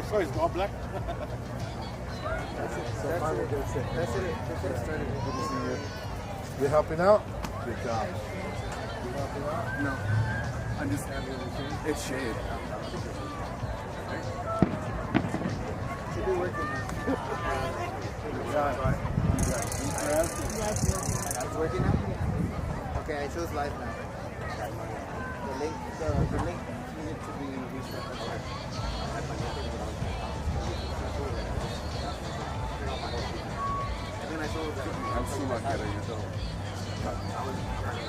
So it's all black? That's it. So far we're good. That's it. Good to see you. You helping out? Good job. You helping out? No. I'm just handling the thing. It's shade. Should be working now. It's working now? Okay, I chose live now. The link needed to be restarted. And then I saw the I'm so much better, you know.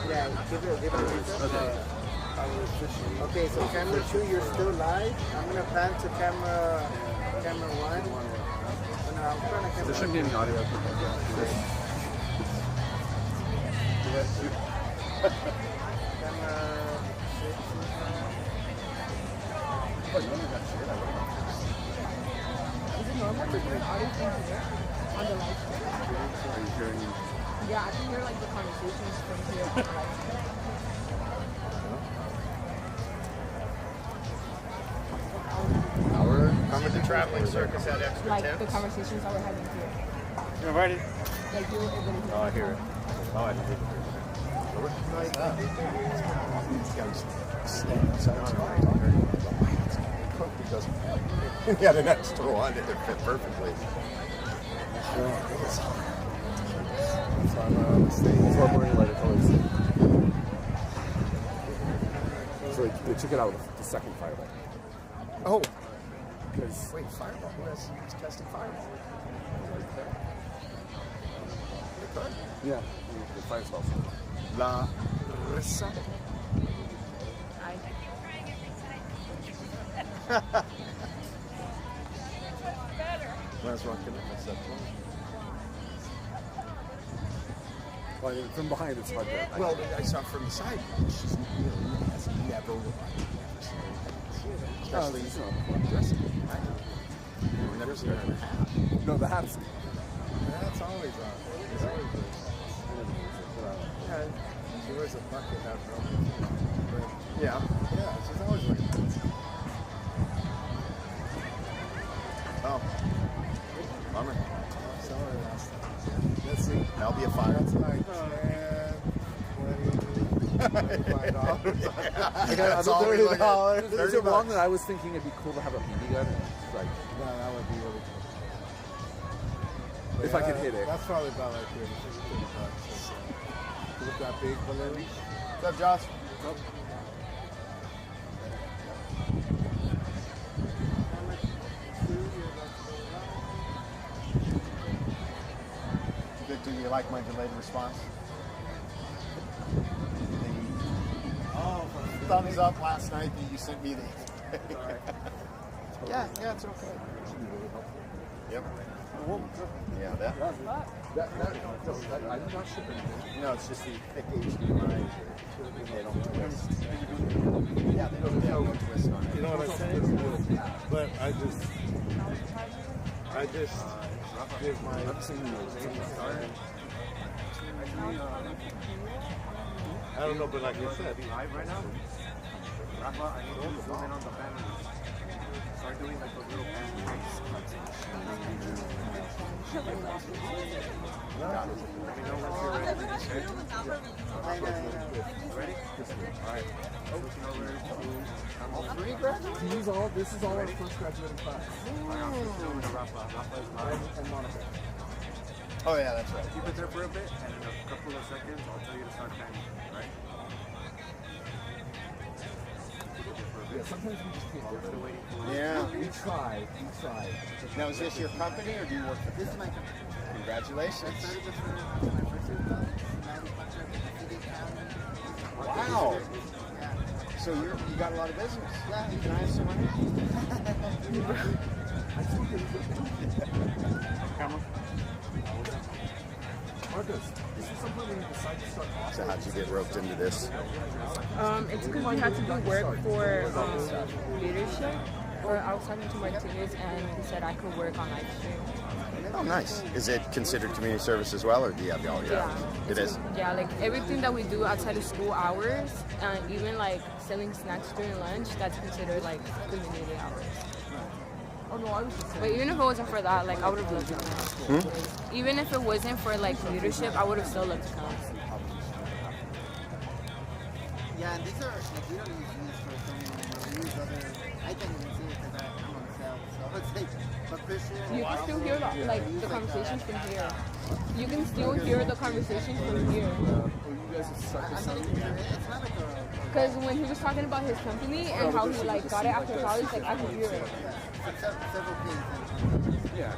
yeah, give it a reset. Okay, so camera 2, you're still live. I'm gonna pan to camera 1. No, I'm trying to camera. There shouldn't be any audio. Camera 6. Oh, you only got shit. Is it normal to hear audio from here on the live stream? Are you hearing me? Yeah, I can hear like the conversations from here on the live stream. Come with the traveling circus at extra Like tips. the conversations that we're having here. You ready? Like you're able to hear. Oh, I hear it. Oh, I hear it. He had an extra one. It fit perfectly. So I'm so they took it out of the second fireball. Oh! Because wait, fireball? Who's testing fireball? Yeah, the fire spell. La Rissa. Last rock in the well, from behind it's hard to. Well, I saw from the side. She's has never especially dressing. We're never seen her in a hat. No, the hat's. That's always on. It's always good. Yeah, she wears a bucket hat, bro. Yeah. Yeah, she's always like that. Oh. Bummer. Sorry, last time. Let's see. That'll be a fire. That's like $10, $20, $25. I got $30. There's one that I was thinking it'd be cool to have a BB gun. And it's like, No, that would be really cool. if I could hit it. That's probably about like $30 bucks. With that big balloon. What's up, Josh? Nope. Do you like my delayed response? The thumbs up last night that you sent me the. Yeah, it's okay. Yep. Yeah, that. I'm not shipping. No, it's just the thick HDMI. They don't twist. Yeah, they don't twist on it. You know what I'm saying? But I just give my. I don't know, but like you said, Live right now? Rafa, I need you to zoom in on the family. Start doing like those little family race. Let me know once you're ready. Ready? Alright. Switching over to all three graduates? This is all our first graduating class. Alright, I'm switching over to Rafa. Rafa is live. And Monica. Oh yeah, that's right. Keep it there for a bit, and in a couple of seconds, I'll tell you to start timing, right? Yeah, sometimes we just can't get it. Yeah. We try. Now, is this your company, or do you work for this? Is my company. Congratulations. Wow. So you got a lot of business. Yeah. Can I have some money? Camera. Marcus, this is something when you decide to start off. So how'd you get roped into this? It's because we had to do work for leadership. Or I was talking to Martinez and he said I could work on live stream. Oh, nice. Is it considered community service as well, or do you have all your? Yeah. It is. Yeah, like everything that we do outside of school hours, and even like selling snacks during lunch, that's considered like community hours. But even if it wasn't for that, like I would have loved to come. Even if it wasn't for like leadership, I would have still loved to come. Yeah, and these are like we don't use these for filming. We use other. I can't even see it because I'm on sale. So it's like, but Christian. You can still hear the conversations from here. You can still hear the conversations from here. It's not like a. Because when he was talking about his company and how he like got it after college, like I could hear it. Several things. Yeah.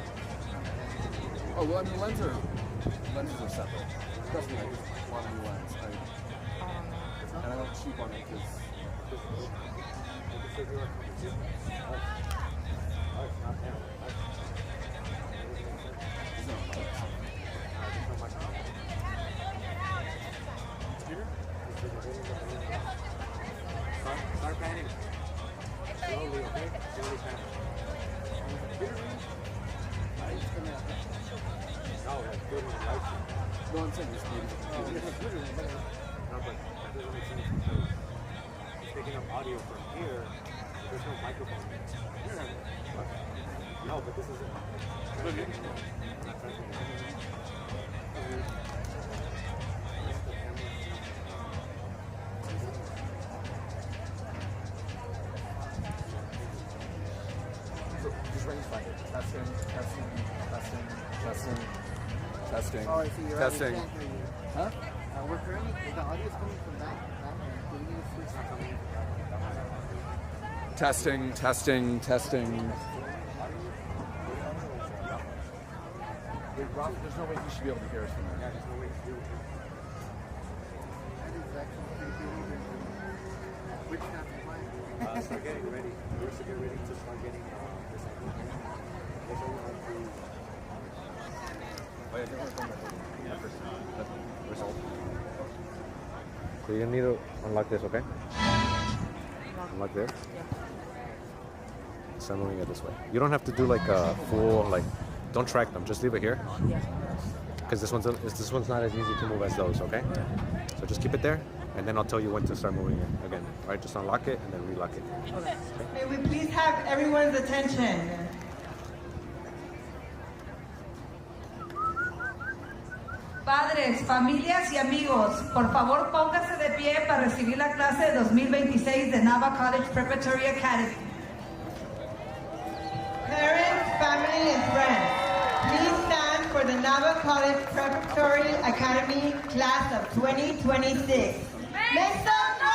Oh, well, I mean, lenses are separate. Trust me, I just want a new lens. And I don't cheap on it because... Start panning. Slowly, okay? Slowly pan. No, that's good on the light. No, I'm saying it's beautiful. No, but that doesn't make sense because it's picking up audio from here. There's no microphone. No, but this isn't. I'm not transmitting. Just rangefinder. Testing. Oh, I see. You're Testing. Right. We can't hear you. Huh? We're currently. Is the audio coming from that? Do we need to switch that coming? Testing. Wait, Rob, there's no way he should be able to hear us from there. Yeah, there's no way to do it. That is actually pretty good. Which half am I? Start getting ready. We're to get ready to start getting this. There's only one to. So you're gonna need to unlock this, okay? Unlock this. Start moving it this way. You don't have to do like a full don't track them. Just leave it here. Because this one's not as easy to move as those, okay? So just keep it there, and then I'll tell you when to start moving it again. All right, just unlock it and then relock it. Okay. May we please have everyone's attention? Padres, familias y amigos, por favor póngase de pie para recibir la clase de 2026 de Nava College Preparatory Academy. Parents, family, and friends, please stand for the Nava College Preparatory Academy class of 2026. Make some noise!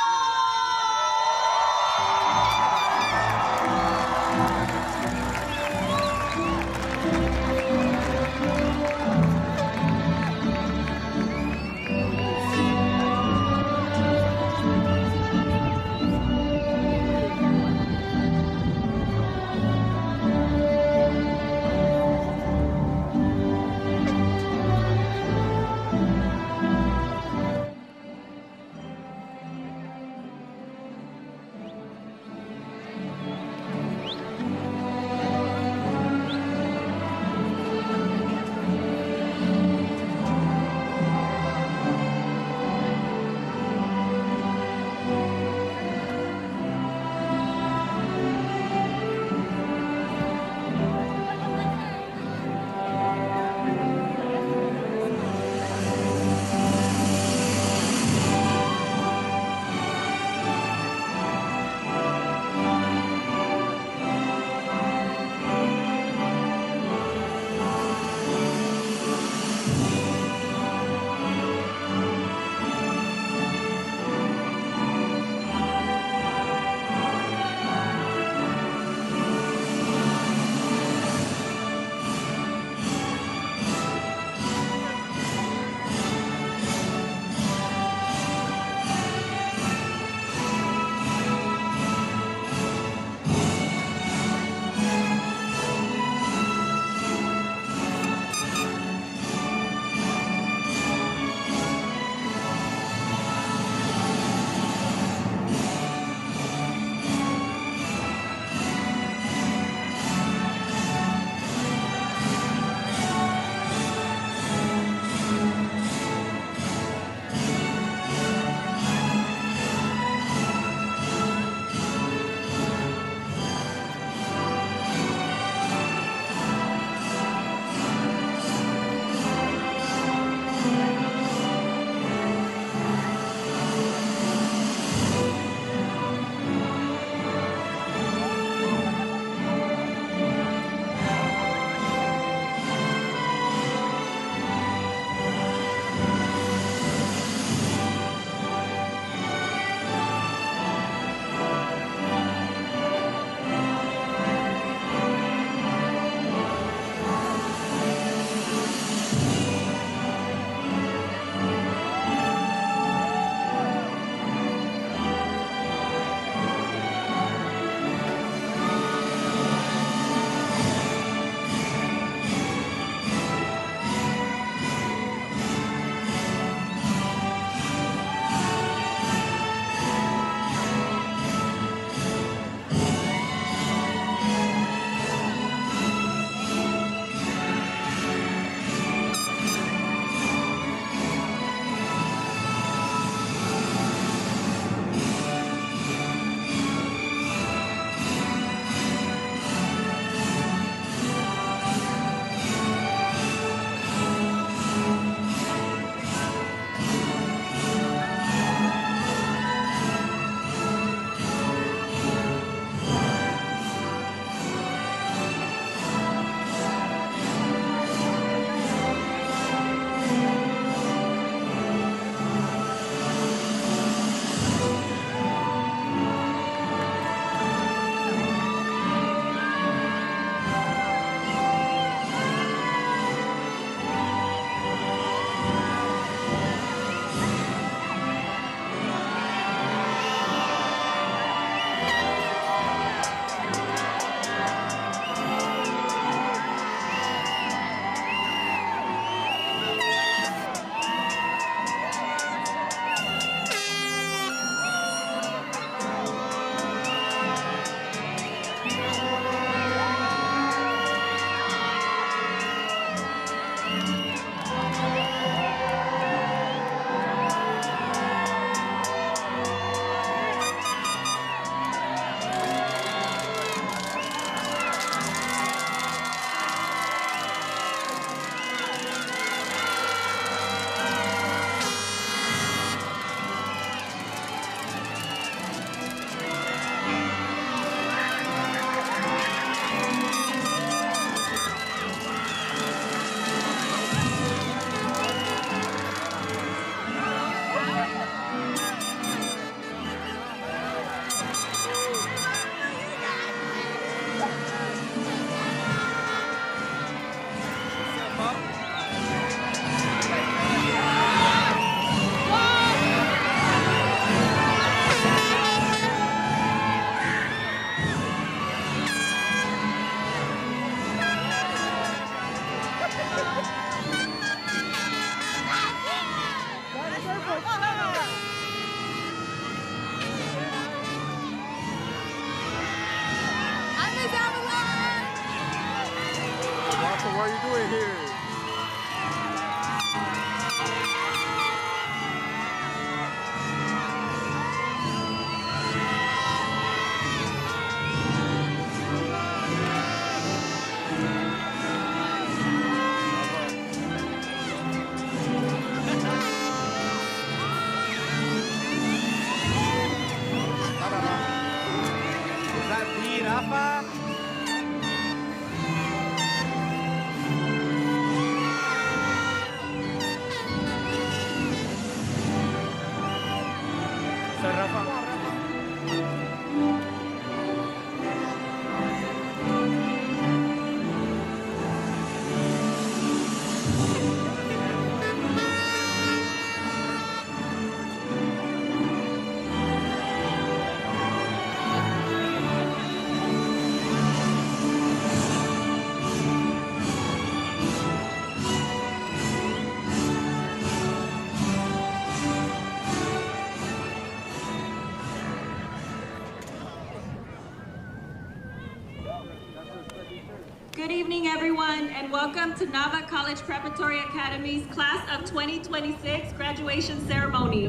Good evening, everyone, and welcome to Nava College Preparatory Academy's Class of 2026 graduation ceremony.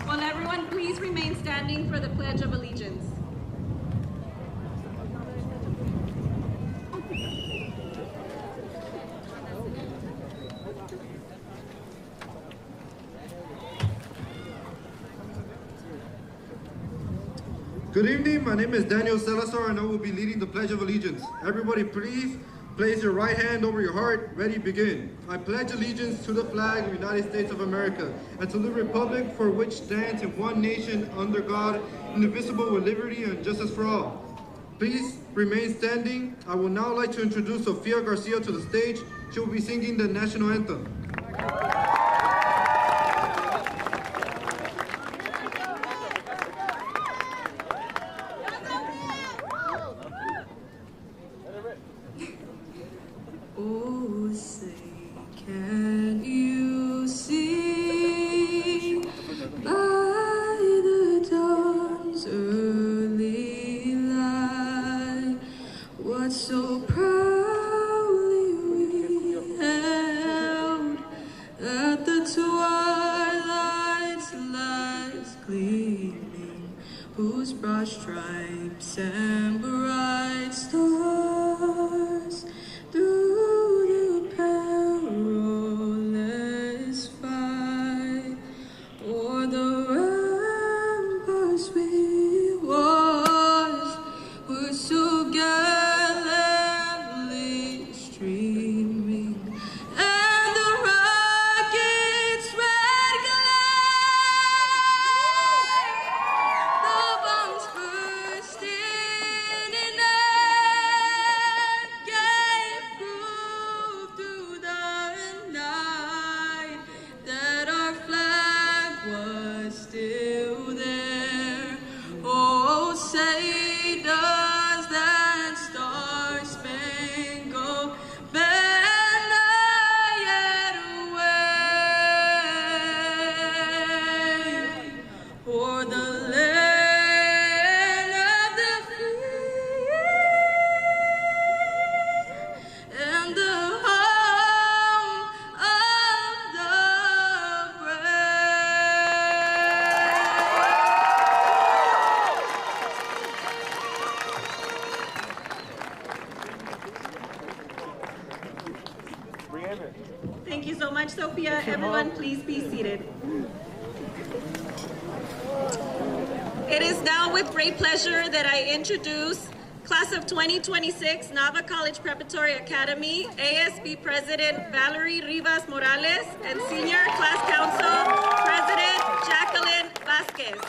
Will everyone please remain standing for the Pledge of Allegiance? Good evening, my name is Daniel Salazar and I will be leading the Pledge of Allegiance. Everybody please place your right hand over your heart. Ready, begin. I pledge allegiance to the flag of the United States of America and to the republic for which stands in one nation under God, indivisible with liberty and justice for all. Please remain standing. I would now like to introduce Sofia Garcia to the stage. She will be singing the national anthem. Oh, say, can you see by the dawn's early light what so proudly we held at the twilight's last gleaming, whose broad stripes and bright stars through the perilous fight, o'er the ramparts we watched, were so gallantly streaming, and the rocket's red glare, the bombs bursting in air, gave proof through the night that our flag was still there. Oh, say does that star-spangled banner yet wave o'er the land of the free and the home of the Thank you so much, Sophia. Everyone, please be seated. It is now with great pleasure that I introduce Class of 2026 Nava College Preparatory Academy ASB President Valerie Rivas Morales and Senior Class Council President Jacqueline Vasquez.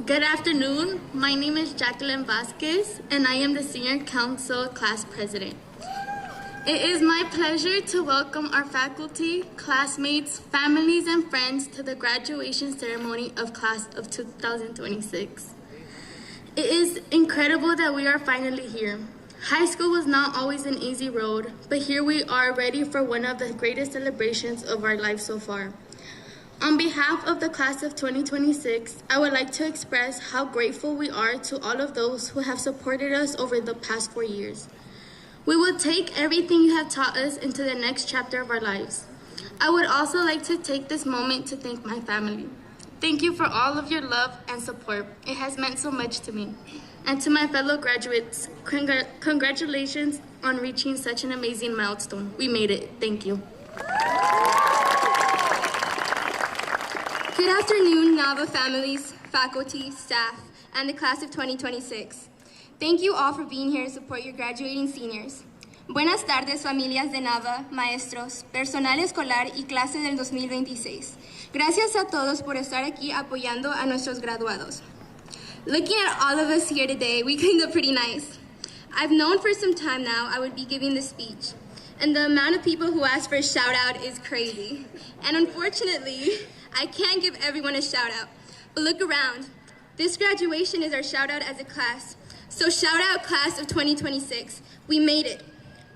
Good afternoon. My name is Jacqueline Vasquez, and I am the Senior Council Class President. It is my pleasure to welcome our faculty, classmates, families, and friends to the graduation ceremony of Class of 2026. It is incredible that we are finally here. High school was not always an easy road, but here we are ready for one of the greatest celebrations of our life so far. On behalf of the Class of 2026, I would like to express how grateful we are to all of those who have supported us over the past 4 years. We will take everything you have taught us into the next chapter of our lives. I would also like to take this moment to thank my family. Thank you for all of your love and support. It has meant so much to me. And to my fellow graduates, congratulations on reaching such an amazing milestone. We made it. Thank you. Good afternoon, Nava families, faculty, staff, and the Class of 2026. Thank you all for being here to support your graduating seniors. Buenas tardes, familias de Nava, maestros, personal escolar y clase del 2026. Gracias a todos por estar aquí apoyando a nuestros graduados. Looking at all of us here today, we can look pretty nice. I've known for some time now I would be giving this speech, and the amount of people who ask for a shout out is crazy. And unfortunately, I can't give everyone a shout out, but look around. This graduation is our shout out as a class. So shout out Class of 2026. We made it.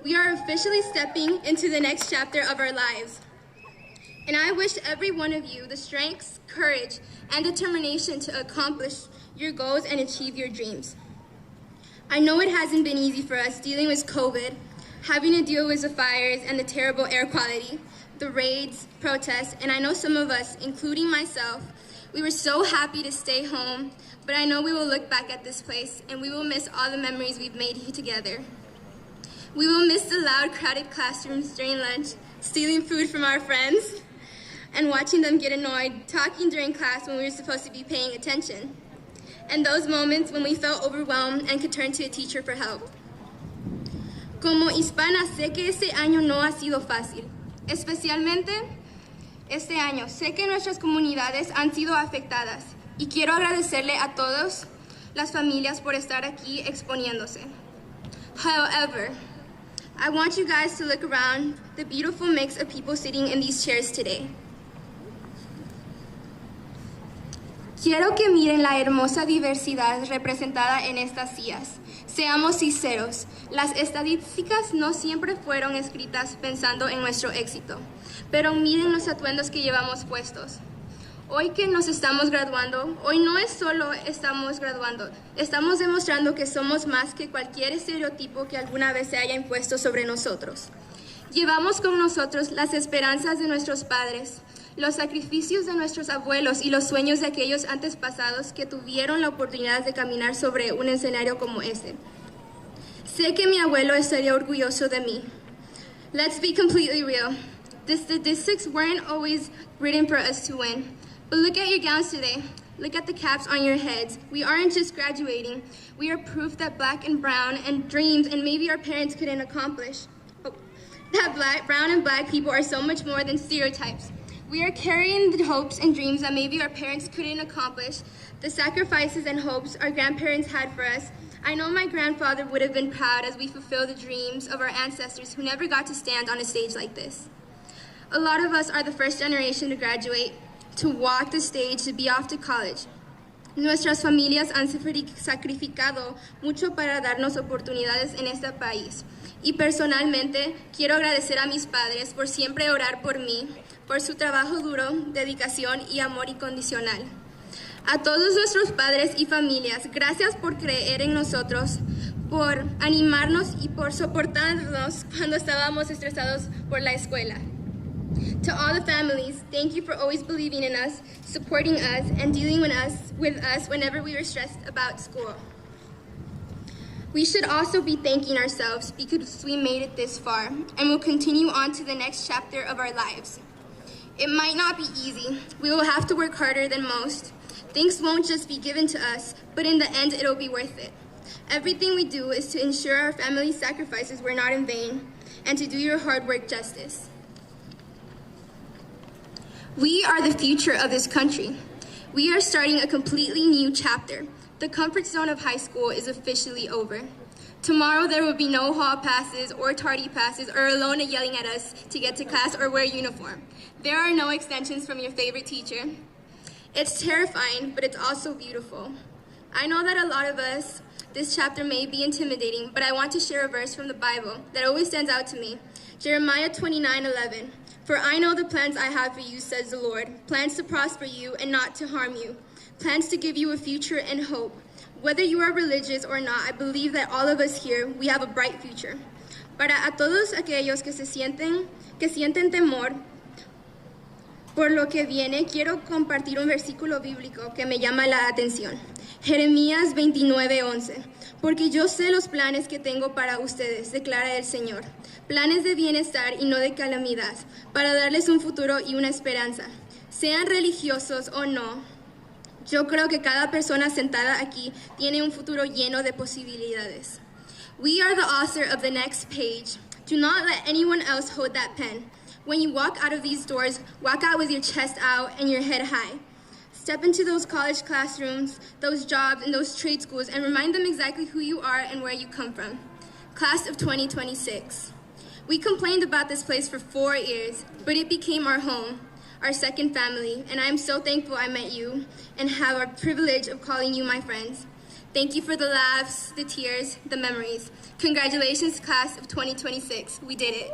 We are officially stepping into the next chapter of our lives. And I wish every one of you the strength, courage, and determination to accomplish your goals and achieve your dreams. I know it hasn't been easy for us dealing with COVID, having to deal with the fires and the terrible air quality, the raids, protests, and I know some of us, including myself, we were so happy to stay home, but I know we will look back at this place and we will miss all the memories we've made here together. We will miss the loud, crowded classrooms during lunch, stealing food from our friends, and watching them get annoyed, talking during class when we were supposed to be paying attention. And those moments when we felt overwhelmed and could turn to a teacher for help. Como hispana, sé que este año no ha sido fácil. Especialmente este año, sé que nuestras comunidades han sido afectadas y quiero agradecerle a todas las familias por estar aquí exponiéndose. However, I want you guys to look around the beautiful mix of people sitting in these chairs today. Quiero que miren la hermosa diversidad representada en estas sillas. Seamos sinceros, las estadísticas no siempre fueron escritas pensando en nuestro éxito, pero miren los atuendos que llevamos puestos. Hoy que nos estamos graduando, hoy no es solo estamos graduando, estamos demostrando que somos más que cualquier estereotipo que alguna vez se haya impuesto sobre nosotros. Llevamos con nosotros las esperanzas de nuestros padres, los sacrificios de nuestros abuelos y los sueños de aquellos antepasados que tuvieron la oportunidad de caminar sobre un escenario como este. Sé que mi abuelo estaría orgulloso de mí. Let's be completely real. The statistics weren't always written for us to win. But look at your gowns today. Look at the caps on your heads. We aren't just graduating. We are proof that black and brown and dreams and maybe our parents couldn't accomplish. That brown and black people are so much more than stereotypes. We are carrying the hopes and dreams that maybe our parents couldn't accomplish, the sacrifices and hopes our grandparents had for us. I know my grandfather would have been proud as we fulfill the dreams of our ancestors who never got to stand on a stage like this. A lot of us are the first generation to graduate, to walk the stage, to be off to college. Nuestras familias han sacrificado mucho para darnos oportunidades en este país. Y personalmente quiero agradecer a mis padres por siempre orar por mí, por su trabajo duro, dedicación y amor incondicional. A todos nuestros padres y familias, gracias por creer en nosotros, por animarnos y por soportarnos cuando estábamos estresados por la escuela. To all the families, thank you for always believing in us, supporting us, and dealing with us whenever we were stressed about school. We should also be thanking ourselves because we made it this far and will continue on to the next chapter of our lives. It might not be easy. We will have to work harder than most. Things won't just be given to us, but in the end, it'll be worth it. Everything we do is to ensure our family's sacrifices were not in vain and to do your hard work justice. We are the future of this country. We are starting a completely new chapter. The comfort zone of high school is officially over. Tomorrow there will be no hall passes or tardy passes or Alona yelling at us to get to class or wear uniform. There are no extensions from your favorite teacher. It's terrifying, but it's also beautiful. I know that a lot of us, this chapter may be intimidating, but I want to share a verse from the Bible that always stands out to me. Jeremiah 29:11. For I know the plans I have for you, says the Lord, plans to prosper you and not to harm you, plans to give you a future and hope. Whether you are religious or not, I believe that all of us here, we have a bright future. Para a todos aquellos que sienten temor por lo que viene, quiero compartir un versículo bíblico que me llama la atención. Jeremías 29:11. Porque yo sé los planes que tengo para ustedes, declara el Señor. Planes de bienestar y no de calamidad, para darles un futuro y una esperanza. Sean religiosos o no, yo creo que cada persona sentada aquí tiene un futuro lleno de posibilidades. We are the author of the next page. Do not let anyone else hold that pen. When you walk out of these doors, walk out with your chest out and your head high. Step into those college classrooms, those jobs, and those trade schools and remind them exactly who you are and where you come from. Class of 2026. We complained about this place for 4 years, but it became our home, our second family, and I am so thankful I met you and have our privilege of calling you my friends. Thank you for the laughs, the tears, the memories. Congratulations, class of 2026. We did it.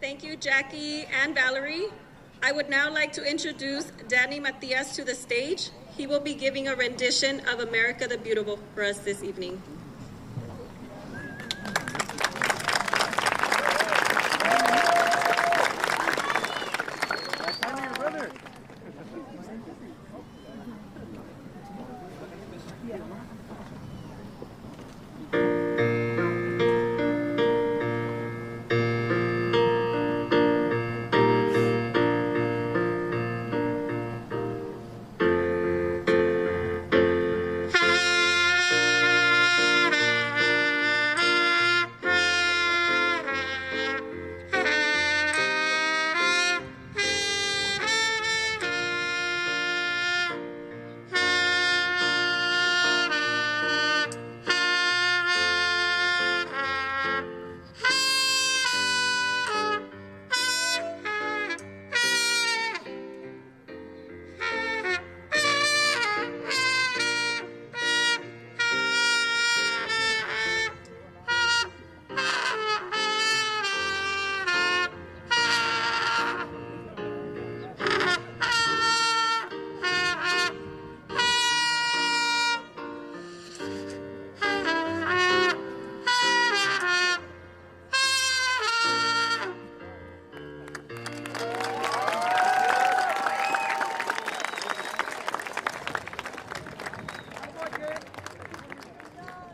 Thank you, Jackie and Valerie. I would now like to introduce Danny Matias to the stage. He will be giving a rendition of America the Beautiful for us this evening.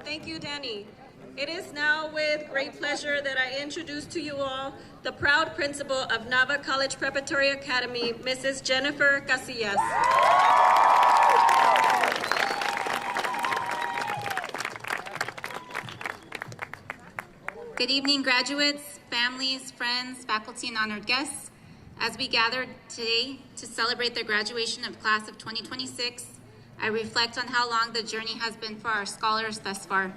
Thank you, Danny. It is now with great pleasure that I introduce to you all the proud principal of Nava College Preparatory Academy, Mrs. Jennifer Casillas. Good evening, graduates, families, friends, faculty, and honored guests. As we gather today to celebrate the graduation of class of 2026, I reflect on how long the journey has been for our scholars thus far.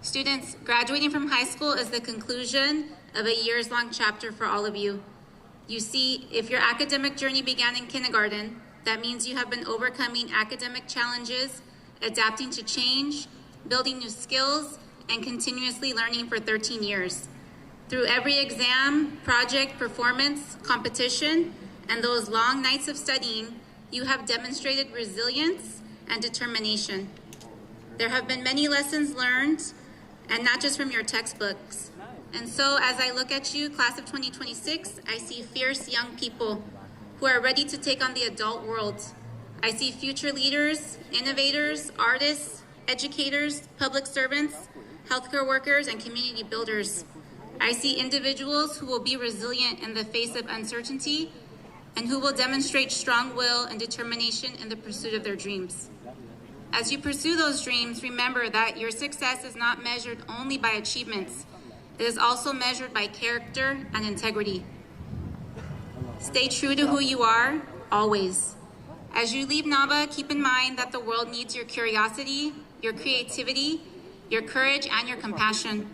Students, graduating from high school is the conclusion of a years-long chapter for all of you. You see, if your academic journey began in kindergarten, that means you have been overcoming academic challenges, adapting to change, building new skills, and continuously learning for 13 years. Through every exam, project, performance, competition, and those long nights of studying, you have demonstrated resilience and determination. There have been many lessons learned, and not just from your textbooks. And so as I look at you, class of 2026, I see fierce young people who are ready to take on the adult world. I see future leaders, innovators, artists, educators, public servants, healthcare workers, and community builders. I see individuals who will be resilient in the face of uncertainty and who will demonstrate strong will and determination in the pursuit of their dreams. As you pursue those dreams, remember that your success is not measured only by achievements. It is also measured by character and integrity. Stay true to who you are, always. As you leave Nava, keep in mind that the world needs your curiosity, your creativity, your courage, and your compassion.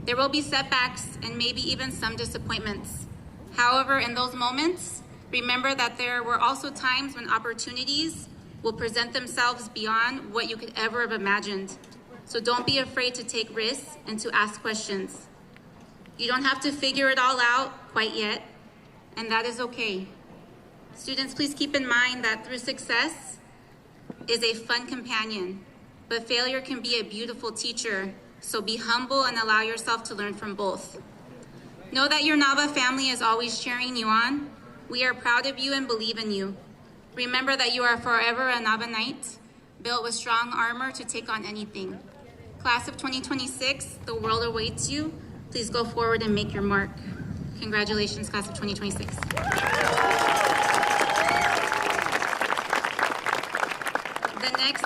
There will be setbacks and maybe even some disappointments. However, in those moments, remember that there were also times when opportunities will present themselves beyond what you could ever have imagined. So don't be afraid to take risks and to ask questions. You don't have to figure it all out quite yet, and that is okay. Students, please keep in mind that through success is a fun companion, but failure can be a beautiful teacher. So be humble and allow yourself to learn from both. Know that your Nava family is always cheering you on. We are proud of you and believe in you. Remember that you are forever a Nava Knight, built with strong armor to take on anything. Class of 2026, the world awaits you. Please go forward and make your mark. Congratulations, class of 2026.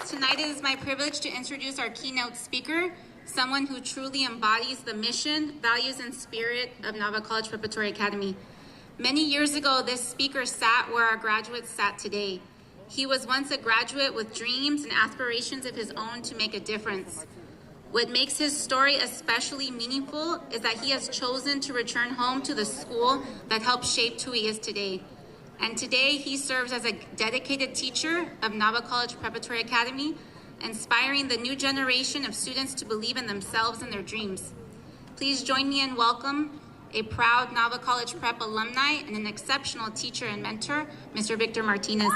Tonight it is my privilege to introduce our keynote speaker, someone who truly embodies the mission, values, and spirit of Nava College Preparatory Academy. Many years ago, this speaker sat where our graduates sat today. He was once a graduate with dreams and aspirations of his own to make a difference. What makes his story especially meaningful is that he has chosen to return home to the school that helped shape who he is today. And today he serves as a dedicated teacher of Nava College Preparatory Academy, inspiring the new generation of students to believe in themselves and their dreams. Please join me in welcome a proud Nava College Prep alumni and an exceptional teacher and mentor, Mr. Victor Martinez.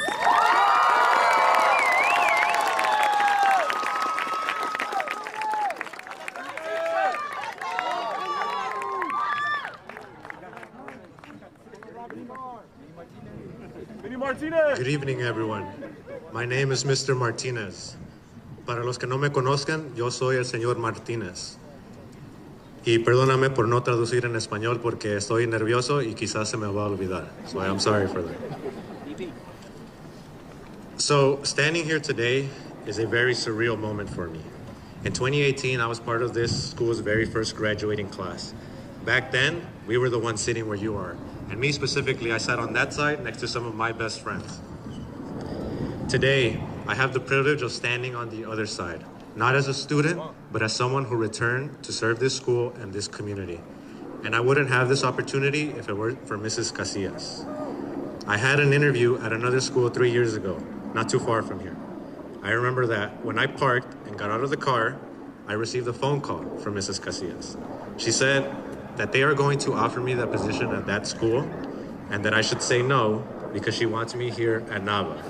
Good evening, everyone. My name is Mr. Martinez. Para los que no me conozcan, yo soy el señor Martínez. Y perdóname por no traducir en español porque estoy nervioso y quizás se me va a olvidar. So I'm sorry for that. So standing here today is a very surreal moment for me. In 2018, I was part of this school's very first graduating class. Back then, we were the ones sitting where you are. And me specifically, I sat on that side next to some of my best friends. Today, I have the privilege of standing on the other side, not as a student, but as someone who returned to serve this school and this community. And I wouldn't have this opportunity if it weren't for Mrs. Casillas. I had an interview at another school 3 years ago, not too far from here. I remember that when I parked and got out of the car, I received a phone call from Mrs. Casillas. She said that they are going to offer me that position at that school and that I should say no because she wants me here at Nava.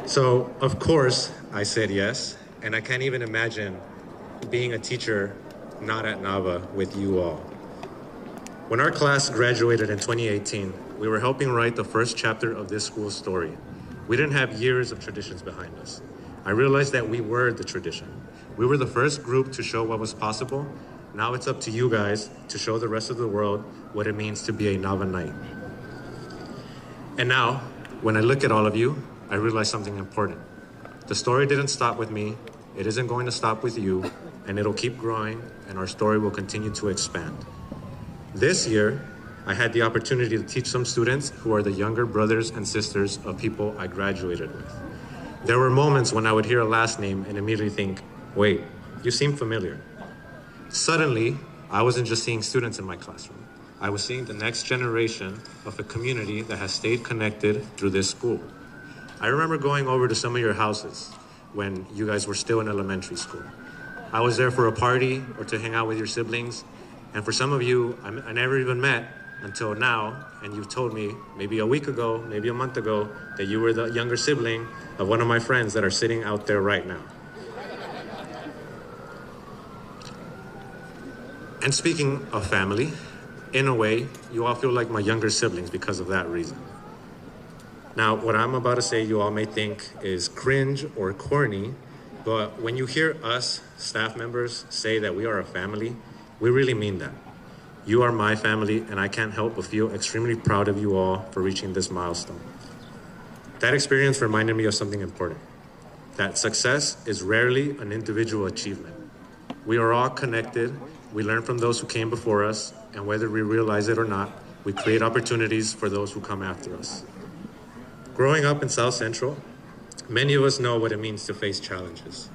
So, of course, I said yes, and I can't even imagine being a teacher not at Nava with you all. When our class graduated in 2018, we were helping write the first chapter of this school's story. We didn't have years of traditions behind us. I realized that we were the tradition. We were the first group to show what was possible. Now it's up to you guys to show the rest of the world what it means to be a Nava Knight. And now, when I look at all of you, I realize something important. The story didn't stop with me, it isn't going to stop with you, and it'll keep growing, and our story will continue to expand. This year, I had the opportunity to teach some students who are the younger brothers and sisters of people I graduated with. There were moments when I would hear a last name and immediately think, wait, you seem familiar. Suddenly, I wasn't just seeing students in my classroom. I was seeing the next generation of a community that has stayed connected through this school. I remember going over to some of your houses when you guys were still in elementary school. I was there for a party or to hang out with your siblings. And for some of you, I never even met until now. And you've told me maybe a week ago, maybe a month ago, that you were the younger sibling of one of my friends that are sitting out there right now. And speaking of family, in a way, you all feel like my younger siblings because of that reason. Now, what I'm about to say you all may think is cringe or corny, but when you hear us, staff members, say that we are a family, we really mean that. You are my family, and I can't help but feel extremely proud of you all for reaching this milestone. That experience reminded me of something important, that success is rarely an individual achievement. We are all connected. We learn from those who came before us, and whether we realize it or not, we create opportunities for those who come after us. Growing up in South Central, many of us know what it means to face challenges.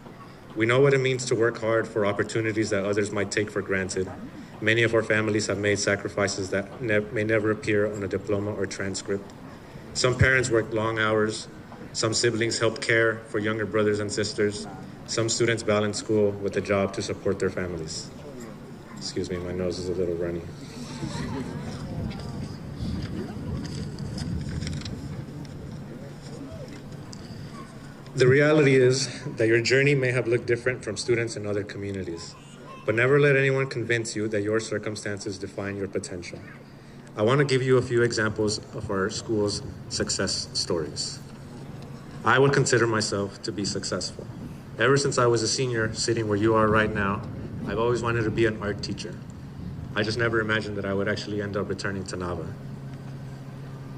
We know what it means to work hard for opportunities that others might take for granted. Many of our families have made sacrifices that may never appear on a diploma or transcript. Some parents worked long hours. Some siblings helped care for younger brothers and sisters. Some students balance school with a job to support their families. Excuse me, my nose is a little runny. The reality is that your journey may have looked different from students in other communities, but never let anyone convince you that your circumstances define your potential. I want to give you a few examples of our school's success stories. I would consider myself to be successful. Ever since I was a senior, sitting where you are right now, I've always wanted to be an art teacher. I just never imagined that I would actually end up returning to Nava.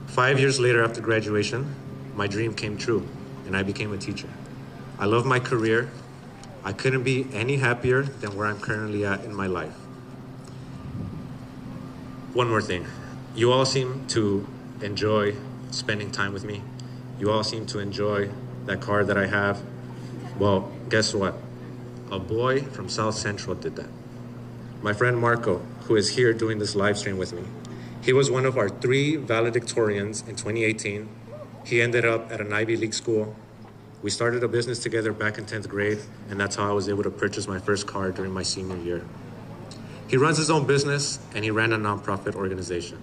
5 years later after graduation, my dream came true, and I became a teacher. I love my career. I couldn't be any happier than where I'm currently at in my life. One more thing. You all seem to enjoy spending time with me. You all seem to enjoy that car that I have. Well, guess what? A boy from South Central did that. My friend Marco, who is here doing this live stream with me, he was one of our 3 valedictorians in 2018. He ended up at an Ivy League school. We started a business together back in 10th grade, and that's how I was able to purchase my first car during my senior year. He runs his own business, and he ran a nonprofit organization.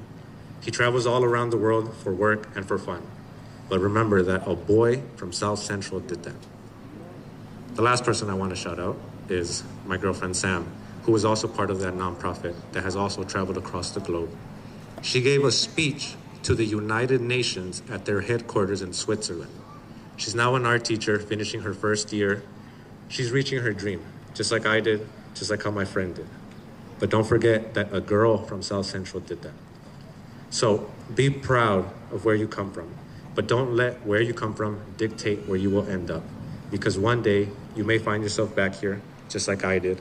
He travels all around the world for work and for fun. But remember that a boy from South Central did that. The last person I want to shout out is my girlfriend Sam, who was also part of that nonprofit that has also traveled across the globe. She gave a speech to the United Nations at their headquarters in Switzerland. She's now an art teacher, finishing her first year. She's reaching her dream, just like I did, just like how my friend did. But don't forget that a girl from South Central did that. So be proud of where you come from, but don't let where you come from dictate where you will end up. Because one day you may find yourself back here, just like I did,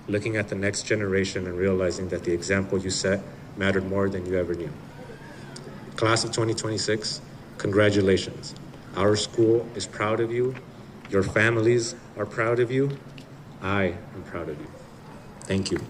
looking at the next generation and realizing that the example you set mattered more than you ever knew. Class of 2026, congratulations. Our school is proud of you. Your families are proud of you. I am proud of you. Thank you.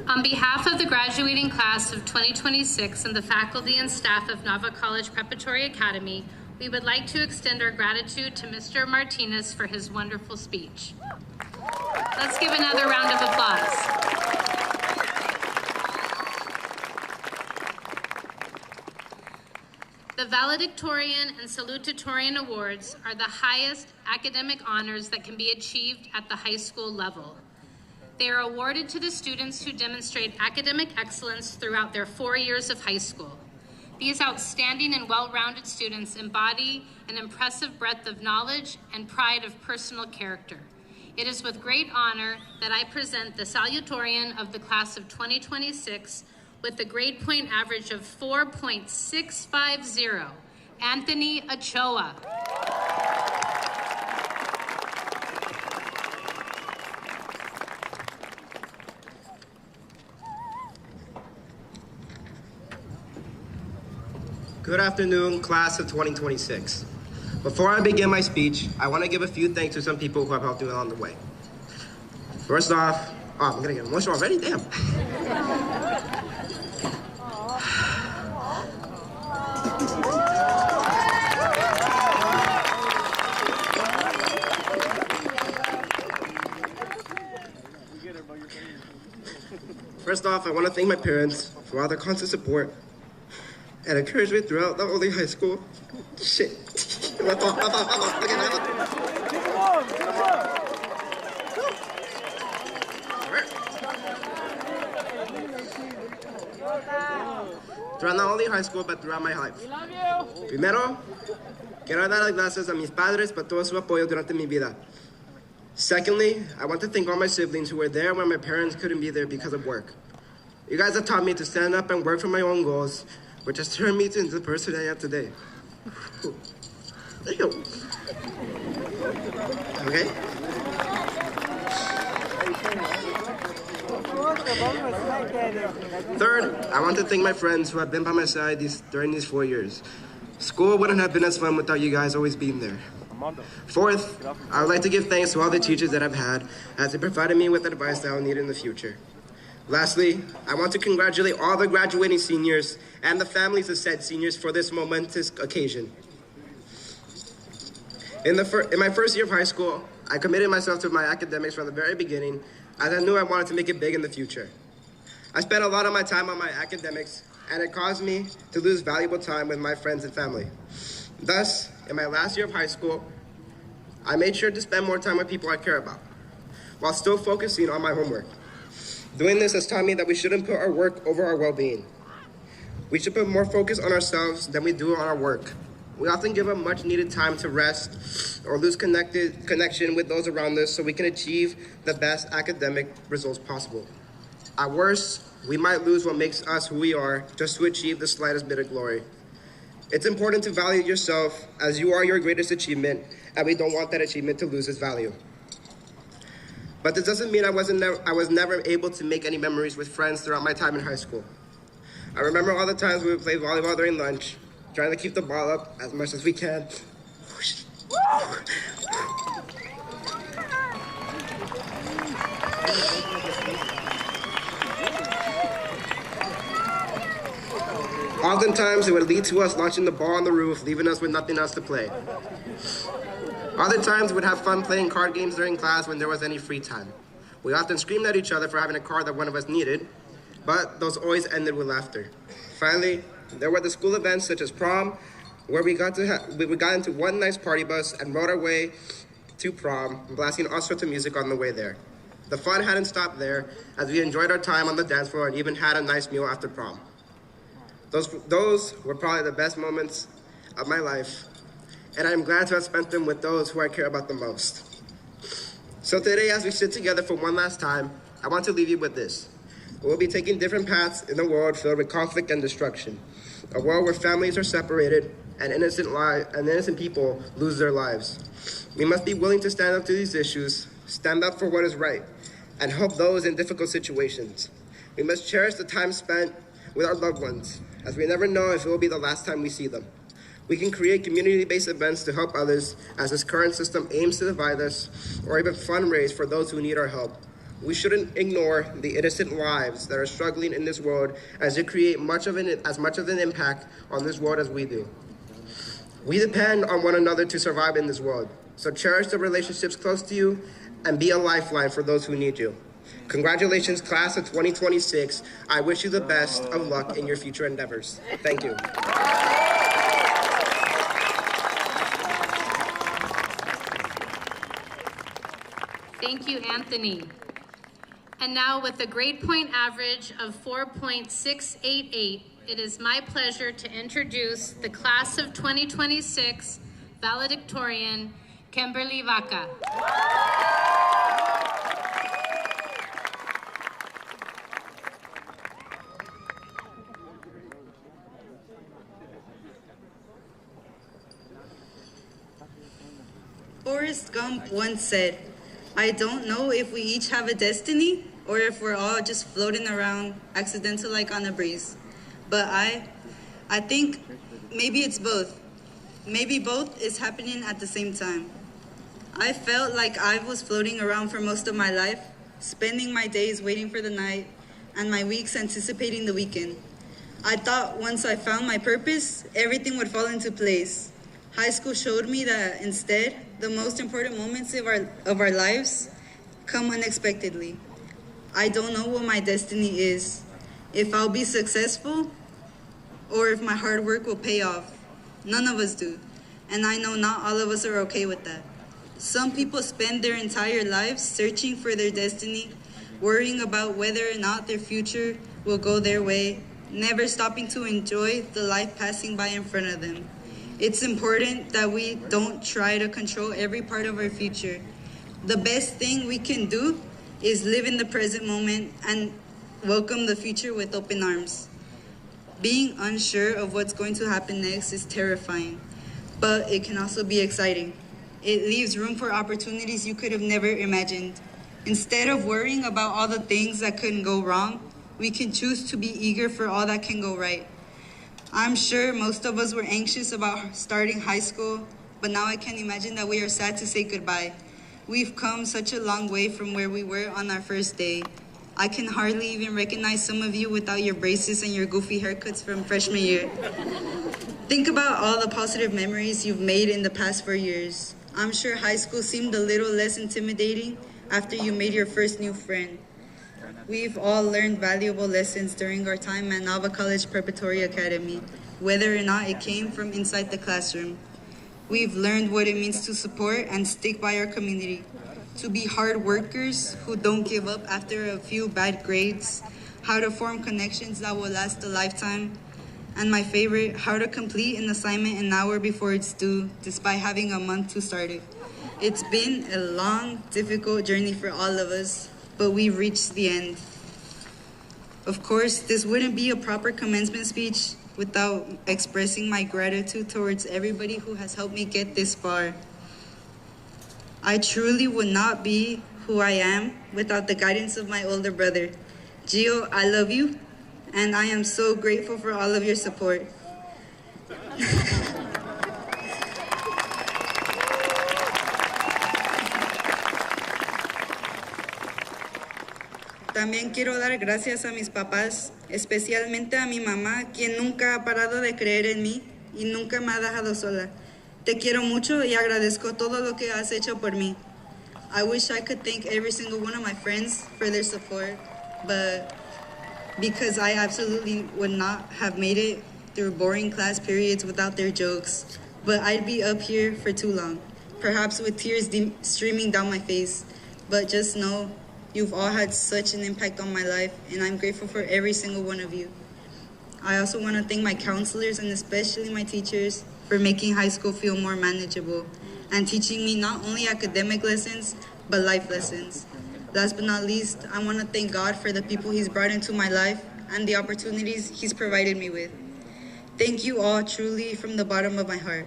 On behalf of the graduating class of 2026 and the faculty and staff of Nava College Preparatory Academy, we would like to extend our gratitude to Mr. Martinez for his wonderful speech. Let's give another round of applause. The valedictorian and salutatorian awards are the highest academic honors that can be achieved at the high school level. They are awarded to the students who demonstrate academic excellence throughout their 4 years of high school. These outstanding and well-rounded students embody an impressive breadth of knowledge and pride of personal character. It is with great honor that I present the salutatorian of the class of 2026 with the grade point average of 4.650, Anthony Ochoa. Good afternoon, class of 2026. Before I begin my speech, I want to give a few thanks to some people who have helped me along the way. First off, I'm gonna get emotional already, damn. First off, I want to thank my parents for all their constant support and encouragement throughout not only high school. Shit. Throughout not only high school, but throughout my life. We love you. Primero, quiero dar las gracias a mis padres por todo su apoyo durante mi vida. Secondly, I want to thank all my siblings who were there when my parents couldn't be there because of work. You guys have taught me to stand up and work for my own goals, which has turned me into the person I am today. Okay? Third, I want to thank my friends who have been by my side during these 4 years. School wouldn't have been as fun without you guys always being there. Fourth, I would like to give thanks to all the teachers that I've had as they provided me with advice that I'll need in the future. Lastly, I want to congratulate all the graduating seniors and the families of said seniors for this momentous occasion. In my first year of high school, I committed myself to my academics from the very beginning, as I knew I wanted to make it big in the future. I spent a lot of my time on my academics, and it caused me to lose valuable time with my friends and family. Thus, in my last year of high school, I made sure to spend more time with people I care about, while still focusing on my homework. Doing this has taught me that we shouldn't put our work over our well-being. We should put more focus on ourselves than we do on our work. We often give up much needed time to rest or lose connection with those around us so we can achieve the best academic results possible. At worst, we might lose what makes us who we are just to achieve the slightest bit of glory. It's important to value yourself as you are your greatest achievement, and we don't want that achievement to lose its value. But this doesn't mean I was never able to make any memories with friends throughout my time in high school. I remember all the times we would play volleyball during lunch, trying to keep the ball up as much as we can. Oftentimes, it would lead to us launching the ball on the roof, leaving us with nothing else to play. Other times, we'd have fun playing card games during class when there was any free time. We often screamed at each other for having a card that one of us needed, but those always ended with laughter. Finally, there were the school events such as prom, where we got into one nice party bus and rode our way to prom, blasting all sorts of music on the way there. The fun hadn't stopped there, as we enjoyed our time on the dance floor and even had a nice meal after prom. Those were probably the best moments of my life, and I'm glad to have spent them with those who I care about the most. So today, as we sit together for one last time, I want to leave you with this. We'll be taking different paths in a world filled with conflict and destruction, a world where families are separated and innocent people lose their lives. We must be willing to stand up to these issues, stand up for what is right, and help those in difficult situations. We must cherish the time spent with our loved ones, as we never know if it will be the last time we see them. We can create community-based events to help others, as this current system aims to divide us, or even fundraise for those who need our help. We shouldn't ignore the innocent lives that are struggling in this world, as they create as much of an impact on this world as we do. We depend on one another to survive in this world, so cherish the relationships close to you and be a lifeline for those who need you. Congratulations, class of 2026. I wish you the best of luck in your future endeavors. Thank you. Thank you, Anthony. And now, with a grade point average of 4.688, it is my pleasure to introduce the class of 2026 valedictorian, Kimberly Vaca. Forrest Gump once said, "I don't know if we each have a destiny or if we're all just floating around accidental like on a breeze. But I think maybe it's both. Maybe both is happening at the same time. I felt like I was floating around for most of my life, spending my days waiting for the night and my weeks anticipating the weekend. I thought once I found my purpose, everything would fall into place. High school showed me that instead, the most important moments of our lives come unexpectedly. I don't know what my destiny is, if I'll be successful or if my hard work will pay off. None of us do, and I know not all of us are okay with that. Some people spend their entire lives searching for their destiny, worrying about whether or not their future will go their way, never stopping to enjoy the life passing by in front of them. It's important that we don't try to control every part of our future. The best thing we can do is live in the present moment and welcome the future with open arms. Being unsure of what's going to happen next is terrifying, but it can also be exciting. It leaves room for opportunities you could have never imagined. Instead of worrying about all the things that couldn't go wrong, we can choose to be eager for all that can go right. I'm sure most of us were anxious about starting high school, but now I can imagine that we are sad to say goodbye. We've come such a long way from where we were on our first day. I can hardly even recognize some of you without your braces and your goofy haircuts from freshman year. Think about all the positive memories you've made in the past 4 years. I'm sure high school seemed a little less intimidating after you made your first new friend. We've all learned valuable lessons during our time at Nava College Preparatory Academy, whether or not it came from inside the classroom. We've learned what it means to support and stick by our community, to be hard workers who don't give up after a few bad grades, how to form connections that will last a lifetime, and my favorite, how to complete an assignment an hour before it's due, despite having a month to start it. It's been a long, difficult journey for all of us, but we've reached the end. Of course, this wouldn't be a proper commencement speech without expressing my gratitude towards everybody who has helped me get this far. I truly would not be who I am without the guidance of my older brother. Gio, I love you, and I am so grateful for all of your support. También quiero dar gracias a mis papás, especialmente a mi mamá, quien nunca ha parado de creer en mí y nunca me ha dejado sola. Te quiero mucho y agradezco todo lo que has hecho por mí. I wish I could thank every single one of my friends for their support, but because I absolutely would not have made it through boring class periods without their jokes. But I'd be up here for too long, perhaps with tears streaming down my face. But just know, you've all had such an impact on my life, and I'm grateful for every single one of you. I also want to thank my counselors and especially my teachers for making high school feel more manageable and teaching me not only academic lessons, but life lessons. Last but not least, I want to thank God for the people He's brought into my life and the opportunities He's provided me with. Thank you all truly from the bottom of my heart.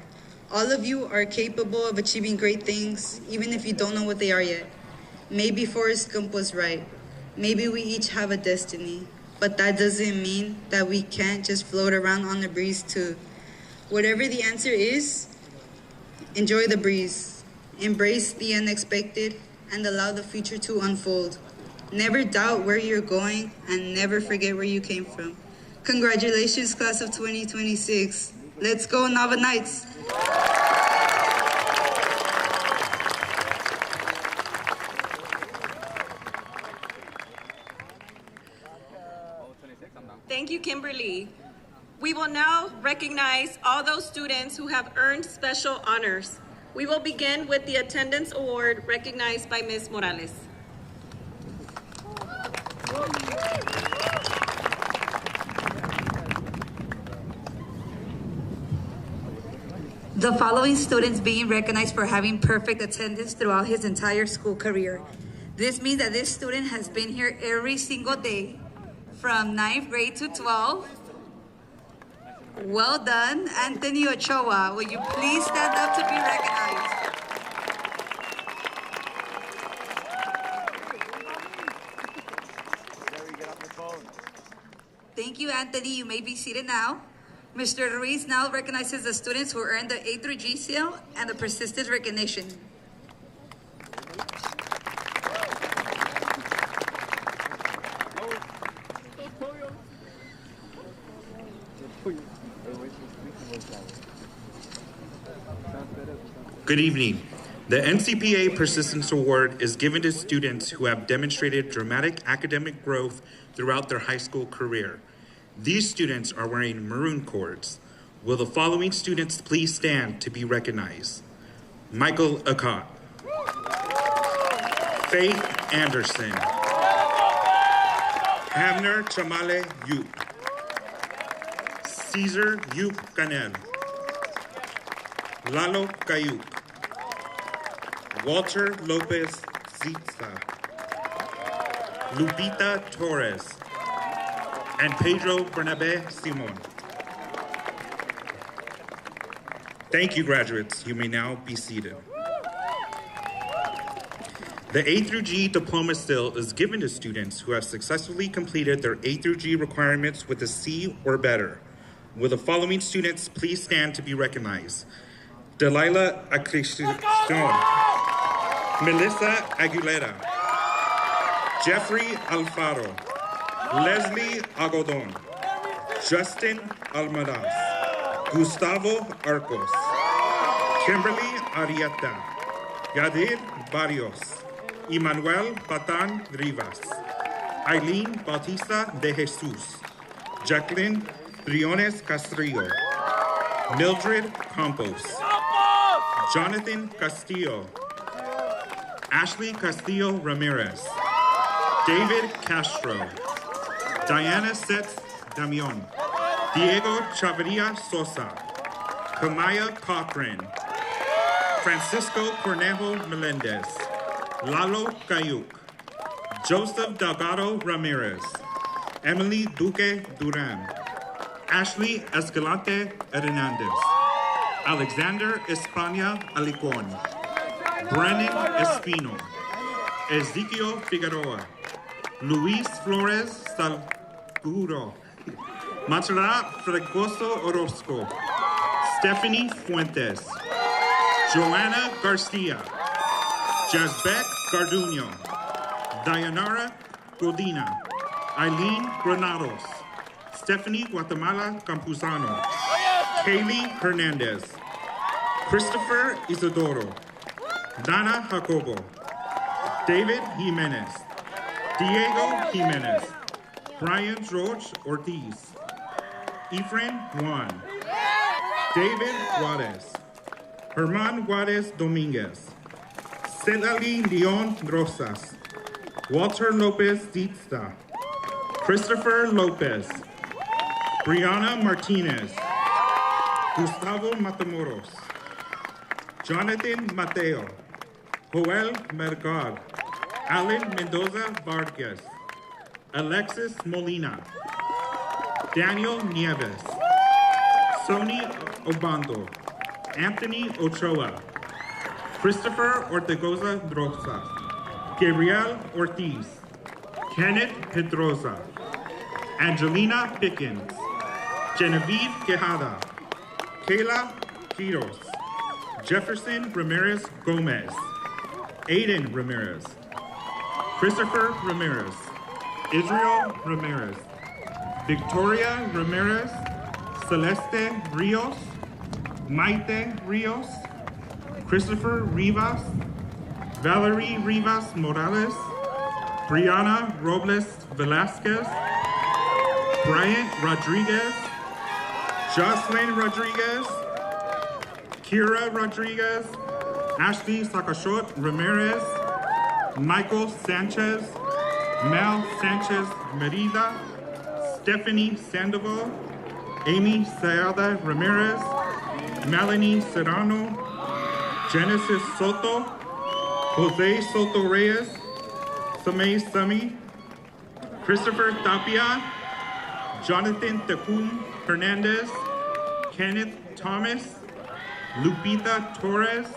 All of you are capable of achieving great things, even if you don't know what they are yet. Maybe Forrest Gump was right. Maybe we each have a destiny, but that doesn't mean that we can't just float around on the breeze too. Whatever the answer is, enjoy the breeze, embrace the unexpected, and allow the future to unfold. Never doubt where you're going and never forget where you came from. Congratulations, class of 2026. Let's go, Nava Knights. Thank you, Kimberly. We will now recognize all those students who have earned special honors. We will begin with the attendance award recognized by Ms. Morales. The following students being recognized for having perfect attendance throughout his entire school career. This means that this student has been here every single day from 9th grade to 12th. Well done, Anthony Ochoa. Will you please stand up to be recognized? Thank you, Anthony. You may be seated now. Mr. Ruiz now recognizes the students who earned the A through G seal and the persistence recognition. Good evening. The NCPA Persistence Award is given to students who have demonstrated dramatic academic growth throughout their high school career. These students are wearing maroon cords. Will the following students please stand to be recognized? Michael Akot, Faith Anderson, Hamner Chamale Yup, Caesar Yup Canel, Lalo Cayuc, Walter Lopez Zitza, Lupita Torres, and Pedro Bernabe Simon. Thank you, graduates. You may now be seated. The A through G diploma seal is given to students who have successfully completed their A through G requirements with a C or better. Will the following students please stand to be recognized? Delilah Acristone, Melissa Aguilera, Jeffrey Alfaro, Leslie Agodon, Justin Almaraz, Gustavo Arcos, Kimberly Arieta, Yadir Barrios, Emmanuel Patan Rivas, Eileen Bautista de Jesus, Jacqueline Briones Castrillo, Mildred Campos, Jonathan Castillo, Ashley Castillo Ramirez, David Castro, Diana Setz Damion, Diego Chavarria Sosa, Kamaya Cochran, Francisco Cornejo Melendez, Lalo Cayuc, Joseph Delgado Ramirez, Emily Duque Duran, Ashley Escalante Hernandez, Alexander España Alicón, Brennan Espino, Ezequiel Figueroa, Luis Flores Salguro, Machara Fregoso Orozco, Stephanie Fuentes, Joanna Garcia, Jazbek Garduño, Dayanara Godina, Eileen Granados, Stephanie Guatemala Campuzano, Kaylee Hernandez, Christopher Isidoro, Dana Jacobo, David Jimenez, Diego Jimenez, Brian George Ortiz, Efrain Juan, David Juarez, Herman Juarez Dominguez, Celali Leon Rosas, Walter Lopez Dizta, Christopher Lopez, Brianna Martinez, Gustavo Matamoros, Jonathan Mateo, Joel Mercad, Alan Mendoza Vargas, Alexis Molina, Daniel Nieves, Sony Obando, Anthony Ochoa, Christopher Ortegoza Rosas, Gabriel Ortiz, Kenneth Pedroza, Angelina Pickens, Genevieve Quijada, Kayla Quiros, Jefferson Ramirez Gomez, Aiden Ramirez, Christopher Ramirez, Israel Ramirez, Victoria Ramirez, Celeste Rios, Maite Rios, Christopher Rivas, Valerie Rivas Morales, Brianna Robles Velasquez, Bryant Rodriguez, Jocelyn Rodriguez, Kira Rodriguez, Ashley Sakashot Ramirez, Michael Sanchez, Mel Sanchez Merida, Stephanie Sandoval, Amy Sayada Ramirez, Melanie Serrano, Genesis Soto, Jose Soto Reyes, Samay Sami, Christopher Tapia, Jonathan Tecum Hernandez, Kenneth Thomas, Lupita Torres,